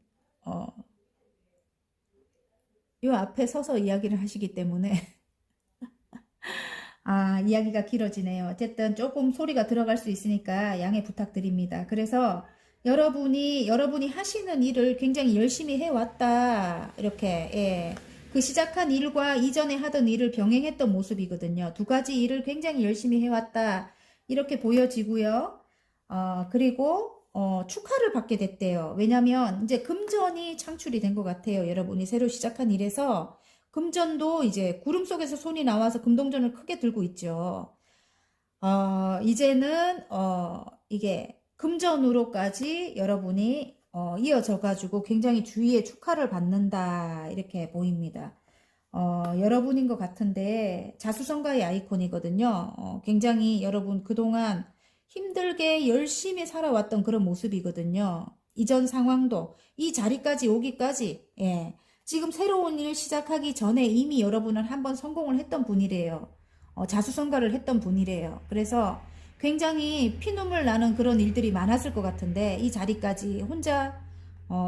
요 앞에 서서 이야기를 하시기 때문에 이야기가 길어지네요. 어쨌든 조금 소리가 들어갈 수 있으니까 양해 부탁드립니다. 그래서 여러분이 하시는 일을 굉장히 열심히 해왔다. 이렇게, 예. 그 시작한 일과 이전에 하던 일을 병행했던 모습이거든요. 두 가지 일을 굉장히 열심히 해왔다. 이렇게 보여지고요. 그리고, 축하를 받게 됐대요. 왜냐면, 이제 금전이 창출이 된 것 같아요. 여러분이 새로 시작한 일에서 금전도 이제 구름 속에서 손이 나와서 금동전을 크게 들고 있죠. 이제는 이게 금전으로까지 여러분이 이어져 가지고 굉장히 주위에 축하를 받는다 이렇게 보입니다. 여러분인 것 같은데 자수성가의 아이콘이거든요. 굉장히 여러분 그동안 힘들게 열심히 살아왔던 그런 모습이거든요. 이전 상황도 이 자리까지 오기까지 예. 지금 새로운 일 시작하기 전에 이미 여러분은 한번 성공을 했던 분이래요. 자수성가를 했던 분이래요. 그래서 굉장히 피눈물 나는 그런 일들이 많았을 것 같은데 이 자리까지 혼자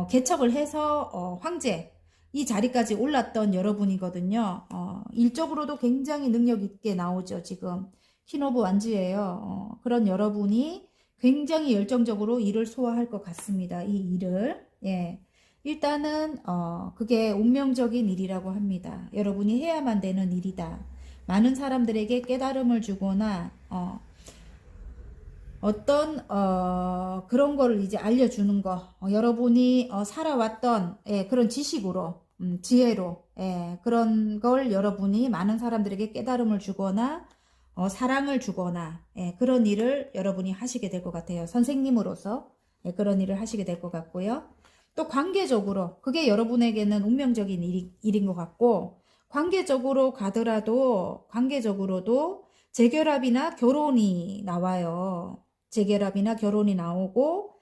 개척을 해서 황제 이 자리까지 올랐던 여러분이거든요. 일적으로도 굉장히 능력 있게 나오죠. 지금 킹 오브 완즈예요. 그런 여러분이 굉장히 열정적으로 일을 소화할 것 같습니다. 이 일을 예. 일단은 그게 운명적인 일이라고 합니다. 여러분이 해야만 되는 일이다. 많은 사람들에게 깨달음을 주거나 어떤 그런 거를 이제 알려주는 거 여러분이 살아왔던 예, 그런 지식으로 지혜로 예, 그런 걸 여러분이 많은 사람들에게 깨달음을 주거나 사랑을 주거나 예, 그런 일을 여러분이 하시게 될 것 같아요. 선생님으로서 예, 그런 일을 하시게 될 것 같고요. 또 관계적으로 그게 여러분에게는 운명적인 일인 것 같고 관계적으로 가더라도 관계적으로도 재결합이나 결혼이 나와요. 재결합이나 결혼이 나오고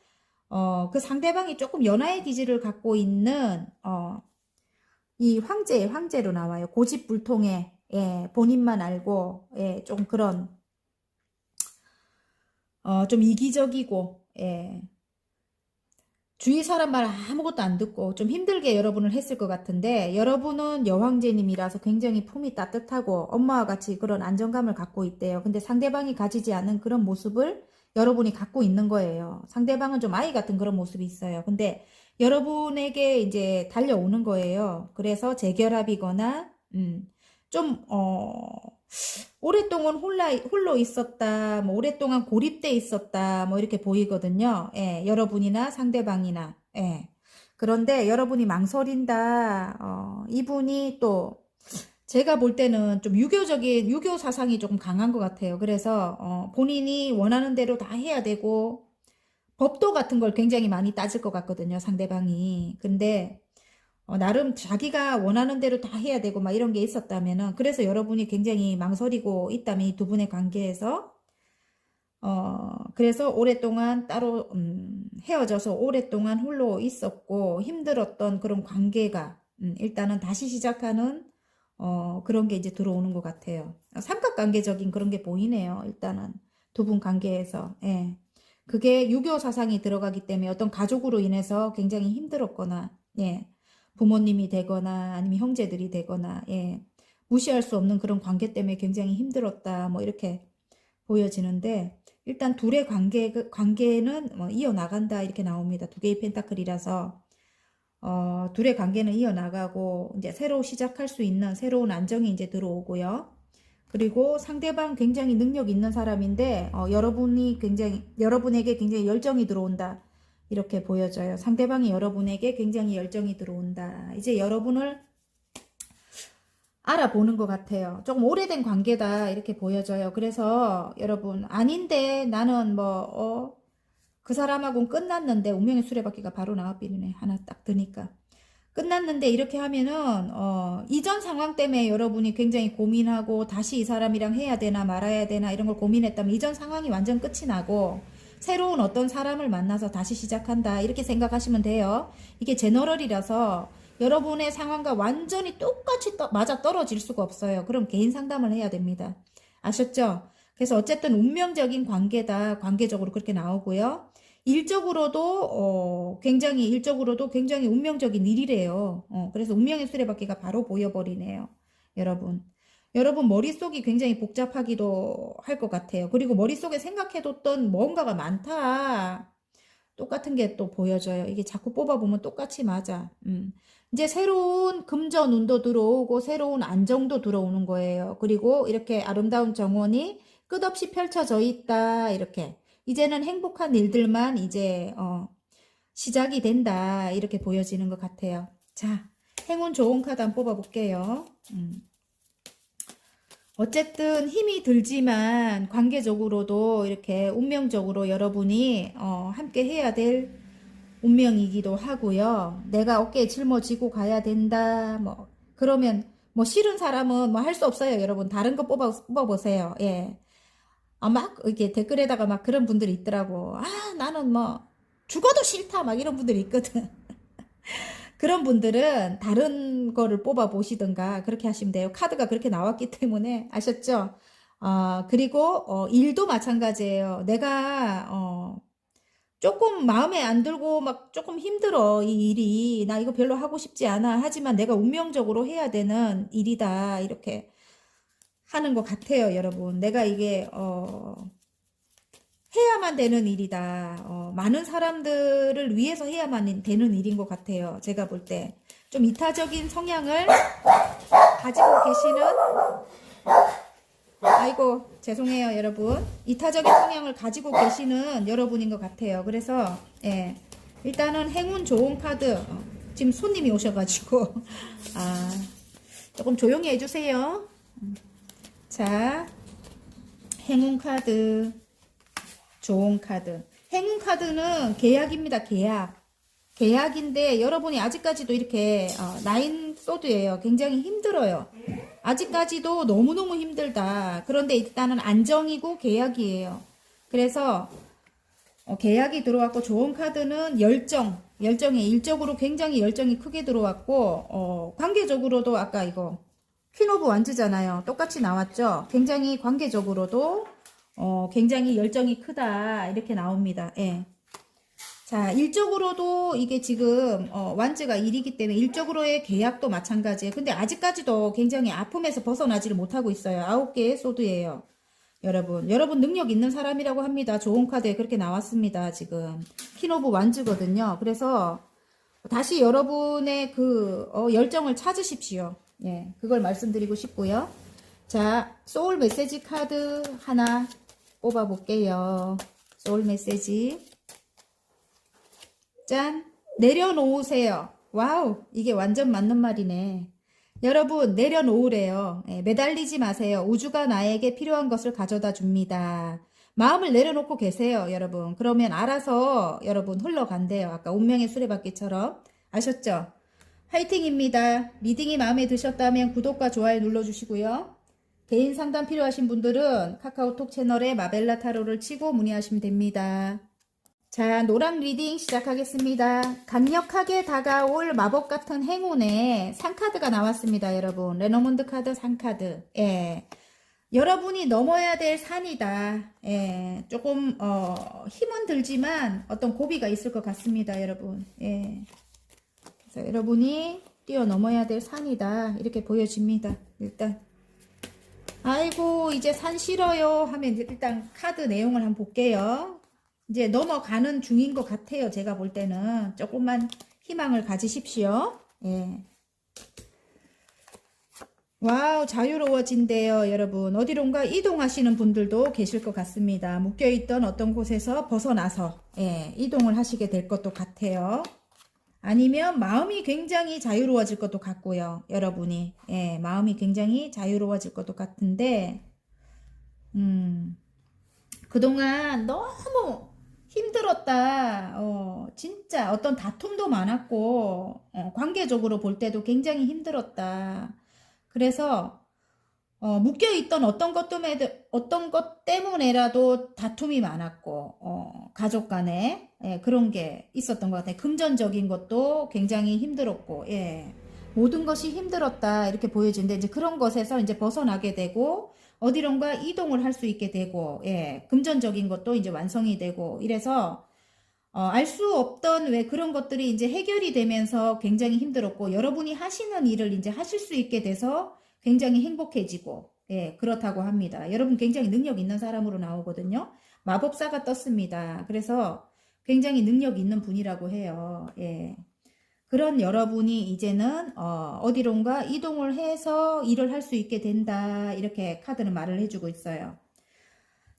그 상대방이 조금 연하의 기질을 갖고 있는 이 황제로 나와요. 고집불통의 예, 본인만 알고, 예, 좀 그런, 좀 이기적이고, 예, 주위 사람 말 아무것도 안 듣고 좀 힘들게 여러분을 했을 것 같은데, 여러분은 여왕제님이라서 굉장히 품이 따뜻하고 엄마와 같이 그런 안정감을 갖고 있대요. 근데 상대방이 가지지 않은 그런 모습을 여러분이 갖고 있는 거예요. 상대방은 좀 아이 같은 그런 모습이 있어요. 근데 여러분에게 이제 달려오는 거예요. 그래서 재결합이거나, 좀, 오랫동안 홀로 있었다, 뭐, 오랫동안 고립돼 있었다, 뭐, 이렇게 보이거든요. 예, 여러분이나 상대방이나, 예. 그런데 여러분이 망설인다, 이분이 또, 제가 볼 때는 좀 유교 사상이 조금 강한 것 같아요. 그래서, 본인이 원하는 대로 다 해야 되고, 법도 같은 걸 굉장히 많이 따질 것 같거든요, 상대방이. 근데, 나름 자기가 원하는 대로 다 해야 되고 막 이런 게 있었다면은 그래서 여러분이 굉장히 망설이고 있다면 이 두 분의 관계에서 그래서 오랫동안 따로 헤어져서 오랫동안 홀로 있었고 힘들었던 그런 관계가 일단은 다시 시작하는 그런 게 이제 들어오는 것 같아요. 삼각관계적인 그런 게 보이네요. 일단은 두 분 관계에서 예. 그게 유교 사상이 들어가기 때문에 어떤 가족으로 인해서 굉장히 힘들었거나 예. 부모님이 되거나 아니면 형제들이 되거나 예. 무시할 수 없는 그런 관계 때문에 굉장히 힘들었다 뭐 이렇게 보여지는데 일단 둘의 관계는 뭐 이어나간다 이렇게 나옵니다. 두 개의 펜타클이라서 둘의 관계는 이어나가고 이제 새로 시작할 수 있는 새로운 안정이 이제 들어오고요. 그리고 상대방 굉장히 능력 있는 사람인데 여러분에게 굉장히 열정이 들어온다. 이렇게 보여져요. 상대방이 여러분에게 굉장히 열정이 들어온다. 이제 여러분을 알아보는 것 같아요. 조금 오래된 관계다. 이렇게 보여져요. 그래서 여러분, 아닌데 나는 그 사람하고는 끝났는데, 운명의 수레바퀴가 바로 나와버리네. 하나 딱 드니까. 끝났는데 이렇게 하면은, 이전 상황 때문에 여러분이 굉장히 고민하고 다시 이 사람이랑 해야 되나 말아야 되나 이런 걸 고민했다면 이전 상황이 완전 끝이 나고, 새로운 어떤 사람을 만나서 다시 시작한다 이렇게 생각하시면 돼요. 이게 제너럴이라서 여러분의 상황과 완전히 똑같이 맞아 떨어질 수가 없어요. 그럼 개인 상담을 해야 됩니다. 아셨죠? 그래서 어쨌든 운명적인 관계다. 관계적으로 그렇게 나오고요. 일적으로도 굉장히 운명적인 일이래요. 그래서 운명의 수레바퀴가 바로 보여버리네요. 여러분. 여러분 머릿속이 굉장히 복잡하기도 할 것 같아요. 그리고 머릿속에 생각해뒀던 뭔가가 많다. 똑같은 게 또 보여져요. 이게 자꾸 뽑아보면 똑같이 맞아. 이제 새로운 금전운도 들어오고 새로운 안정도 들어오는 거예요. 그리고 이렇게 아름다운 정원이 끝없이 펼쳐져 있다. 이렇게. 이제는 행복한 일들만 이제 시작이 된다. 이렇게 보여지는 것 같아요. 자, 행운 좋은 카드 한번 뽑아볼게요. 어쨌든 힘이 들지만 관계적으로도 이렇게 운명적으로 여러분이 함께 해야 될 운명이기도 하고요. 내가 어깨에 짊어지고 가야 된다. 뭐 그러면 뭐 싫은 사람은 뭐 할 수 없어요. 여러분 다른 거 뽑아보세요. 예. 막 이렇게 댓글에다가 막 그런 분들이 있더라고. 나는 뭐 죽어도 싫다. 막 이런 분들이 있거든. 그런 분들은 다른 거를 뽑아 보시든가 그렇게 하시면 돼요. 카드가 그렇게 나왔기 때문에 아셨죠? 그리고 일도 마찬가지예요. 내가 조금 마음에 안 들고 막 조금 힘들어 이 일이 나 이거 별로 하고 싶지 않아. 하지만 내가 운명적으로 해야 되는 일이다. 이렇게 하는 것 같아요, 여러분. 내가 이게 해야만 되는 일이다. 많은 사람들을 위해서 해야만 되는 일인 것 같아요. 제가 볼 때. 좀 이타적인 성향을 가지고 계시는, 아이고, 죄송해요, 여러분. 이타적인 성향을 가지고 계시는 여러분인 것 같아요. 그래서, 예. 일단은 행운 좋은 카드. 지금 손님이 오셔가지고, 조금 조용히 해주세요. 자, 행운 카드. 좋은 카드. 행운 카드는 계약입니다. 계약인데 여러분이 아직까지도 이렇게 나인 소드예요. 굉장히 힘들어요. 아직까지도 너무너무 힘들다. 그런데 일단은 안정이고 계약이에요. 그래서 계약이 들어왔고 좋은 카드는 열정이 일적으로 굉장히 열정이 크게 들어왔고 관계적으로도 아까 이거 퀸 오브 완즈잖아요. 똑같이 나왔죠. 굉장히 관계적으로도 굉장히 열정이 크다 이렇게 나옵니다. 예. 자, 일적으로도 이게 지금 완즈가 1이기 때문에 일적으로의 계약도 마찬가지예요. 근데 아직까지도 굉장히 아픔에서 벗어나지를 못하고 있어요. 9개의 소드예요. 여러분 능력 있는 사람이라고 합니다. 좋은 카드에 그렇게 나왔습니다. 지금 퀸 오브 완즈거든요. 그래서 다시 여러분의 그 열정을 찾으십시오. 예, 그걸 말씀드리고 싶고요. 자, 소울 메시지 카드 하나 뽑아 볼게요. 소울 메시지. 짠! 내려놓으세요. 와우! 이게 완전 맞는 말이네. 여러분, 내려놓으래요. 예, 매달리지 마세요. 우주가 나에게 필요한 것을 가져다 줍니다. 마음을 내려놓고 계세요, 여러분. 그러면 알아서 여러분 흘러간대요. 아까 운명의 수레바퀴처럼. 아셨죠? 화이팅입니다. 리딩이 마음에 드셨다면 구독과 좋아요 눌러주시고요. 개인 상담 필요하신 분들은 카카오톡 채널에 마벨라 타로를 치고 문의하시면 됩니다. 자, 노랑 리딩 시작하겠습니다. 강력하게 다가올 마법 같은 행운에 상카드가 나왔습니다, 여러분. 레너몬드 카드 상카드. 예. 여러분이 넘어야 될 산이다. 예. 조금, 힘은 들지만 어떤 고비가 있을 것 같습니다, 여러분. 예. 그래서 여러분이 뛰어넘어야 될 산이다. 이렇게 보여집니다. 일단. 아이고, 이제 산 싫어요. 하면 일단 카드 내용을 한번 볼게요. 이제 넘어가는 중인 것 같아요. 제가 볼 때는 조금만 희망을 가지십시오. 예. 와우, 자유로워진대요, 여러분. 어디론가 이동하시는 분들도 계실 것 같습니다. 묶여있던 어떤 곳에서 벗어나서 예, 이동을 하시게 될 것도 같아요. 아니면 마음이 굉장히 자유로워질 것도 같고요. 여러분이 예, 마음이 굉장히 자유로워질 것도 같은데 그동안 너무 힘들었다. 진짜 어떤 다툼도 많았고, 관계적으로 볼 때도 굉장히 힘들었다. 그래서, 묶여있던 어떤 것 때문에라도 다툼이 많았고, 가족 간에, 예, 그런 게 있었던 것 같아요. 금전적인 것도 굉장히 힘들었고, 예. 모든 것이 힘들었다. 이렇게 보여지는데, 이제 그런 것에서 이제 벗어나게 되고, 어디론가 이동을 할 수 있게 되고, 예, 금전적인 것도 이제 완성이 되고, 이래서, 알 수 없던 왜 그런 것들이 이제 해결이 되면서 굉장히 힘들었고, 여러분이 하시는 일을 이제 하실 수 있게 돼서 굉장히 행복해지고, 예, 그렇다고 합니다. 여러분 굉장히 능력 있는 사람으로 나오거든요. 마법사가 떴습니다. 그래서 굉장히 능력 있는 분이라고 해요. 예. 그런 여러분이 이제는 어디론가 이동을 해서 일을 할 수 있게 된다. 이렇게 카드는 말을 해주고 있어요.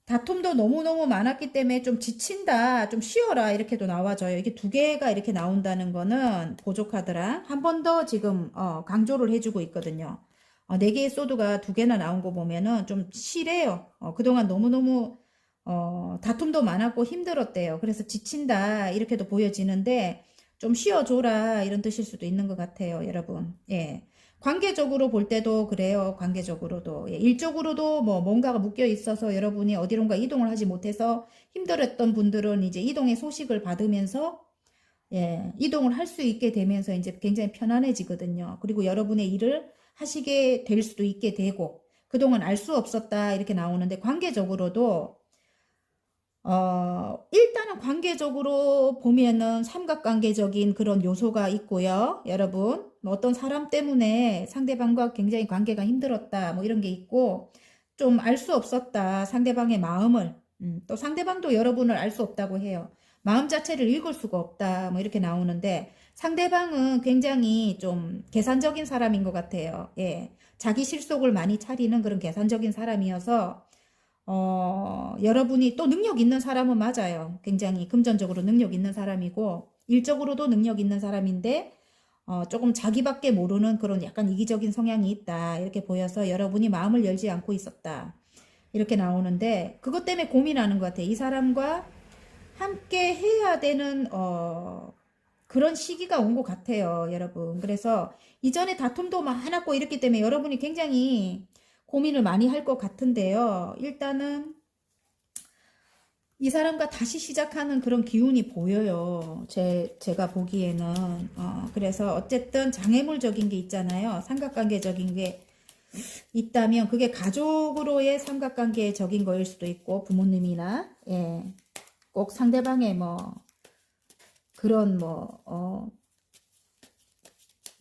다툼도 너무너무 많았기 때문에 좀 지친다. 좀 쉬어라. 이렇게도 나와져요. 이게 두 개가 이렇게 나온다는 거는 보조 카드랑 한 번 더 지금 강조를 해주고 있거든요. 네 개의 소드가 두 개나 나온 거 보면은 좀 실해요. 그동안 너무너무 다툼도 많았고 힘들었대요. 그래서 지친다. 이렇게도 보여지는데 좀 쉬어줘라 이런 뜻일 수도 있는 것 같아요, 여러분. 예. 관계적으로 볼 때도 그래요. 관계적으로도. 예. 일적으로도 뭐 뭔가가 묶여 있어서 여러분이 어디론가 이동을 하지 못해서 힘들었던 분들은 이제 이동의 소식을 받으면서 예, 이동을 할 수 있게 되면서 이제 굉장히 편안해지거든요. 그리고 여러분의 일을 하시게 될 수도 있게 되고 그동안 알 수 없었다 이렇게 나오는데 관계적으로도 일단은 관계적으로 보면은 삼각관계적인 그런 요소가 있고요. 여러분, 뭐 어떤 사람 때문에 상대방과 굉장히 관계가 힘들었다, 뭐 이런 게 있고, 좀 알 수 없었다, 상대방의 마음을. 또 상대방도 여러분을 알 수 없다고 해요. 마음 자체를 읽을 수가 없다, 뭐 이렇게 나오는데, 상대방은 굉장히 좀 계산적인 사람인 것 같아요. 예. 자기 실속을 많이 차리는 그런 계산적인 사람이어서, 여러분이 또 능력 있는 사람은 맞아요. 굉장히 금전적으로 능력 있는 사람이고, 일적으로도 능력 있는 사람인데, 조금 자기밖에 모르는 그런 약간 이기적인 성향이 있다. 이렇게 보여서 여러분이 마음을 열지 않고 있었다. 이렇게 나오는데, 그것 때문에 고민하는 것 같아요. 이 사람과 함께 해야 되는, 그런 시기가 온 것 같아요. 여러분. 그래서 이전에 다툼도 많았고 이랬기 때문에 여러분이 굉장히 고민을 많이 할 것 같은데요. 일단은 이 사람과 다시 시작하는 그런 기운이 보여요. 제가 보기에는. 그래서 어쨌든 장애물적인 게 있잖아요. 삼각관계적인 게 있다면 그게 가족으로의 삼각관계적인 거일 수도 있고 부모님이나 예. 꼭 상대방의 뭐 그런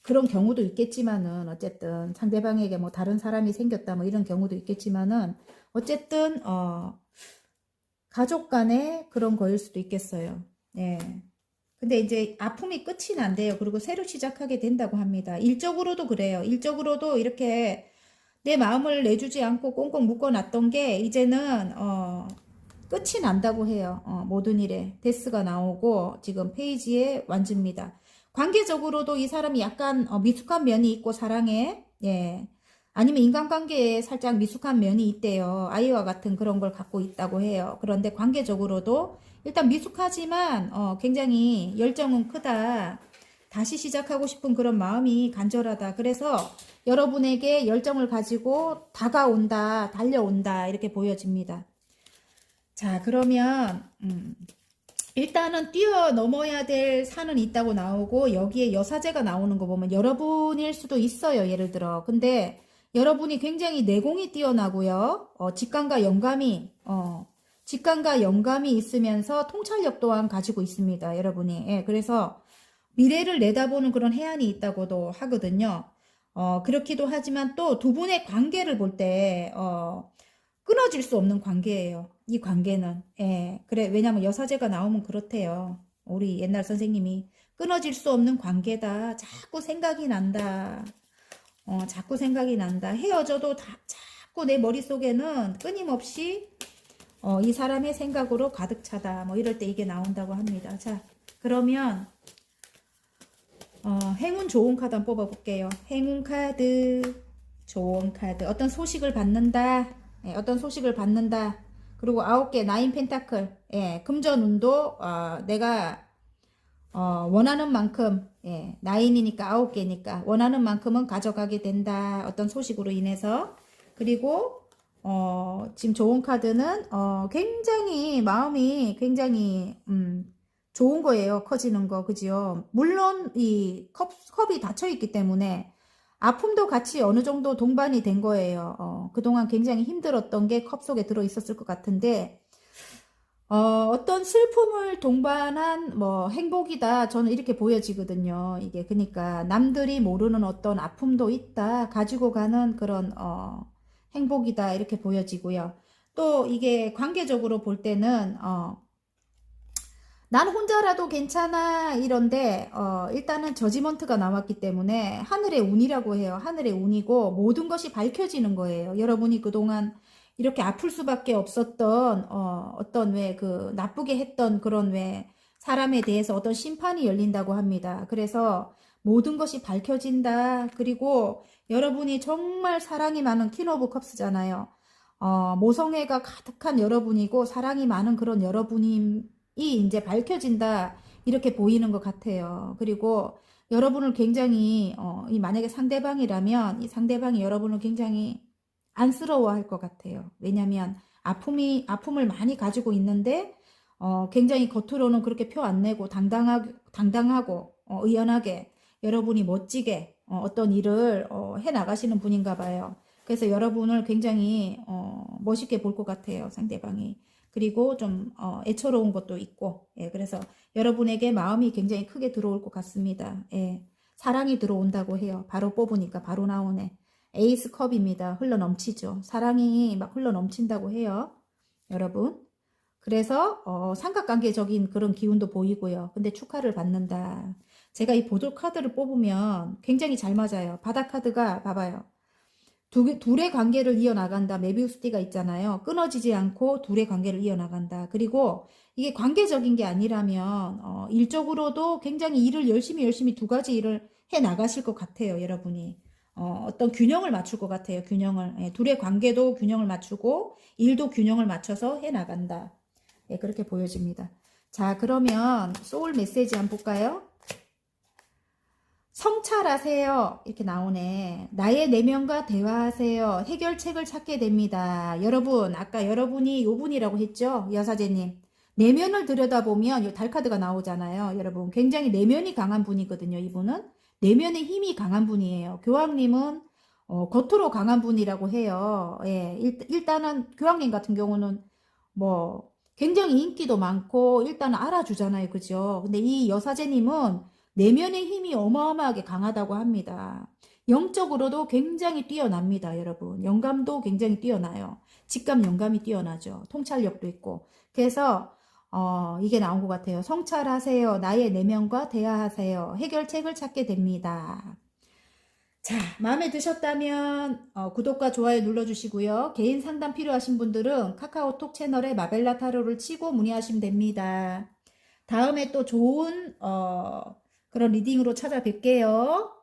그런 경우도 있겠지만은 어쨌든 상대방에게 뭐 다른 사람이 생겼다 뭐 이런 경우도 있겠지만은 어쨌든 가족 간의 그런 거일 수도 있겠어요. 예. 근데 이제 아픔이 끝이 난대요. 그리고 새로 시작하게 된다고 합니다. 일적으로도 그래요. 일적으로도 이렇게 내 마음을 내주지 않고 꽁꽁 묶어놨던 게 이제는 끝이 난다고 해요. 모든 일에 데스가 나오고 지금 페이지에 완주입니다. 관계적으로도 이 사람이 약간 미숙한 면이 있고 사랑에 예. 아니면 인간관계에 살짝 미숙한 면이 있대요. 아이와 같은 그런 걸 갖고 있다고 해요. 그런데 관계적으로도 일단 미숙하지만 굉장히 열정은 크다. 다시 시작하고 싶은 그런 마음이 간절하다. 그래서 여러분에게 열정을 가지고 다가온다, 달려온다 이렇게 보여집니다. 자, 그러면 일단은 뛰어넘어야 될 산은 있다고 나오고 여기에 여사제가 나오는 거 보면 여러분일 수도 있어요. 예를 들어. 근데 여러분이 굉장히 내공이 뛰어나고요. 직감과 영감이 있으면서 통찰력 또한 가지고 있습니다. 여러분이. 예, 그래서 미래를 내다보는 그런 해안이 있다고도 하거든요. 그렇기도 하지만 또 두 분의 관계를 볼 때, 끊어질 수 없는 관계예요. 이 관계는. 예. 그래, 왜냐면 여사제가 나오면 그렇대요. 우리 옛날 선생님이. 끊어질 수 없는 관계다. 자꾸 생각이 난다. 자꾸 생각이 난다. 헤어져도 자꾸 내 머릿속에는 끊임없이, 이 사람의 생각으로 가득 차다. 뭐 이럴 때 이게 나온다고 합니다. 자, 그러면, 행운 좋은 카드 한번 뽑아볼게요. 행운 카드, 좋은 카드. 어떤 소식을 받는다. 예, 어떤 소식을 받는다. 그리고 9개, 나인 펜타클. 예, 금전운도, 내가, 원하는 만큼, 예, 나인이니까 9개니까, 원하는 만큼은 가져가게 된다. 어떤 소식으로 인해서. 그리고, 지금 좋은 카드는, 굉장히, 마음이 굉장히, 좋은 거예요. 커지는 거. 그죠? 물론 이 컵이 닫혀 있기 때문에 아픔도 같이 어느 정도 동반이 된 거예요. 그동안 굉장히 힘들었던 게 컵 속에 들어 있었을 것 같은데 어떤 슬픔을 동반한 뭐 행복이다. 저는 이렇게 보여지거든요. 이게 그러니까 남들이 모르는 어떤 아픔도 있다. 가지고 가는 그런 행복이다. 이렇게 보여지고요. 또 이게 관계적으로 볼 때는 난 혼자라도 괜찮아 이런데 일단은 저지먼트가 나왔기 때문에 하늘의 운이라고 해요. 하늘의 운이고 모든 것이 밝혀지는 거예요. 여러분이 그동안 이렇게 아플 수밖에 없었던 어떤 왜 그 나쁘게 했던 그런 왜 사람에 대해서 어떤 심판이 열린다고 합니다. 그래서 모든 것이 밝혀진다. 그리고 여러분이 정말 사랑이 많은 퀸 오브 컵스잖아요. 모성애가 가득한 여러분이고 사랑이 많은 그런 여러분이 이제 밝혀진다 이렇게 보이는 것 같아요. 그리고 여러분을 굉장히 이 만약에 상대방이라면 이 상대방이 여러분을 굉장히 안쓰러워할 것 같아요. 왜냐하면 아픔을 많이 가지고 있는데 굉장히 겉으로는 그렇게 표 안 내고 당당하고 의연하게 여러분이 멋지게 어떤 일을 해 나가시는 분인가 봐요. 그래서 여러분을 굉장히 멋있게 볼 것 같아요. 상대방이. 그리고 좀 애처로운 것도 있고 예, 그래서 여러분에게 마음이 굉장히 크게 들어올 것 같습니다. 예, 사랑이 들어온다고 해요. 바로 뽑으니까 바로 나오네. 에이스 컵입니다. 흘러 넘치죠. 사랑이 막 흘러 넘친다고 해요. 여러분. 그래서 삼각관계적인 그런 기운도 보이고요. 근데 축하를 받는다. 제가 이 보조 카드를 뽑으면 굉장히 잘 맞아요. 바다 카드가 봐봐요. 둘의 관계를 이어나간다. 메비우스띠가 있잖아요. 끊어지지 않고 둘의 관계를 이어나간다. 그리고 이게 관계적인 게 아니라면 일적으로도 굉장히 일을 열심히 두 가지 일을 해 나가실 것 같아요. 여러분이. 어떤 균형을 맞출 것 같아요. 균형을. 예, 둘의 관계도 균형을 맞추고 일도 균형을 맞춰서 해 나간다. 예, 그렇게 보여집니다. 자, 그러면 소울 메시지 한번 볼까요? 성찰하세요. 이렇게 나오네. 나의 내면과 대화하세요. 해결책을 찾게 됩니다. 여러분, 아까 여러분이 요분이라고 했죠? 여사제님. 내면을 들여다보면 요 달카드가 나오잖아요. 여러분, 굉장히 내면이 강한 분이거든요. 이분은. 내면의 힘이 강한 분이에요. 교황님은 겉으로 강한 분이라고 해요. 예, 일단은 교황님 같은 경우는 뭐 굉장히 인기도 많고 일단은 알아주잖아요. 그죠? 근데 이 여사제님은 내면의 힘이 어마어마하게 강하다고 합니다. 영적으로도 굉장히 뛰어납니다, 여러분. 영감도 굉장히 뛰어나요. 직감 영감이 뛰어나죠. 통찰력도 있고. 그래서 이게 나온 것 같아요. 성찰하세요. 나의 내면과 대화하세요. 해결책을 찾게 됩니다. 자, 마음에 드셨다면 구독과 좋아요 눌러주시고요. 개인 상담 필요하신 분들은 카카오톡 채널에 마벨라 타로를 치고 문의하시면 됩니다. 다음에 또 좋은 그런 리딩으로 찾아뵐게요.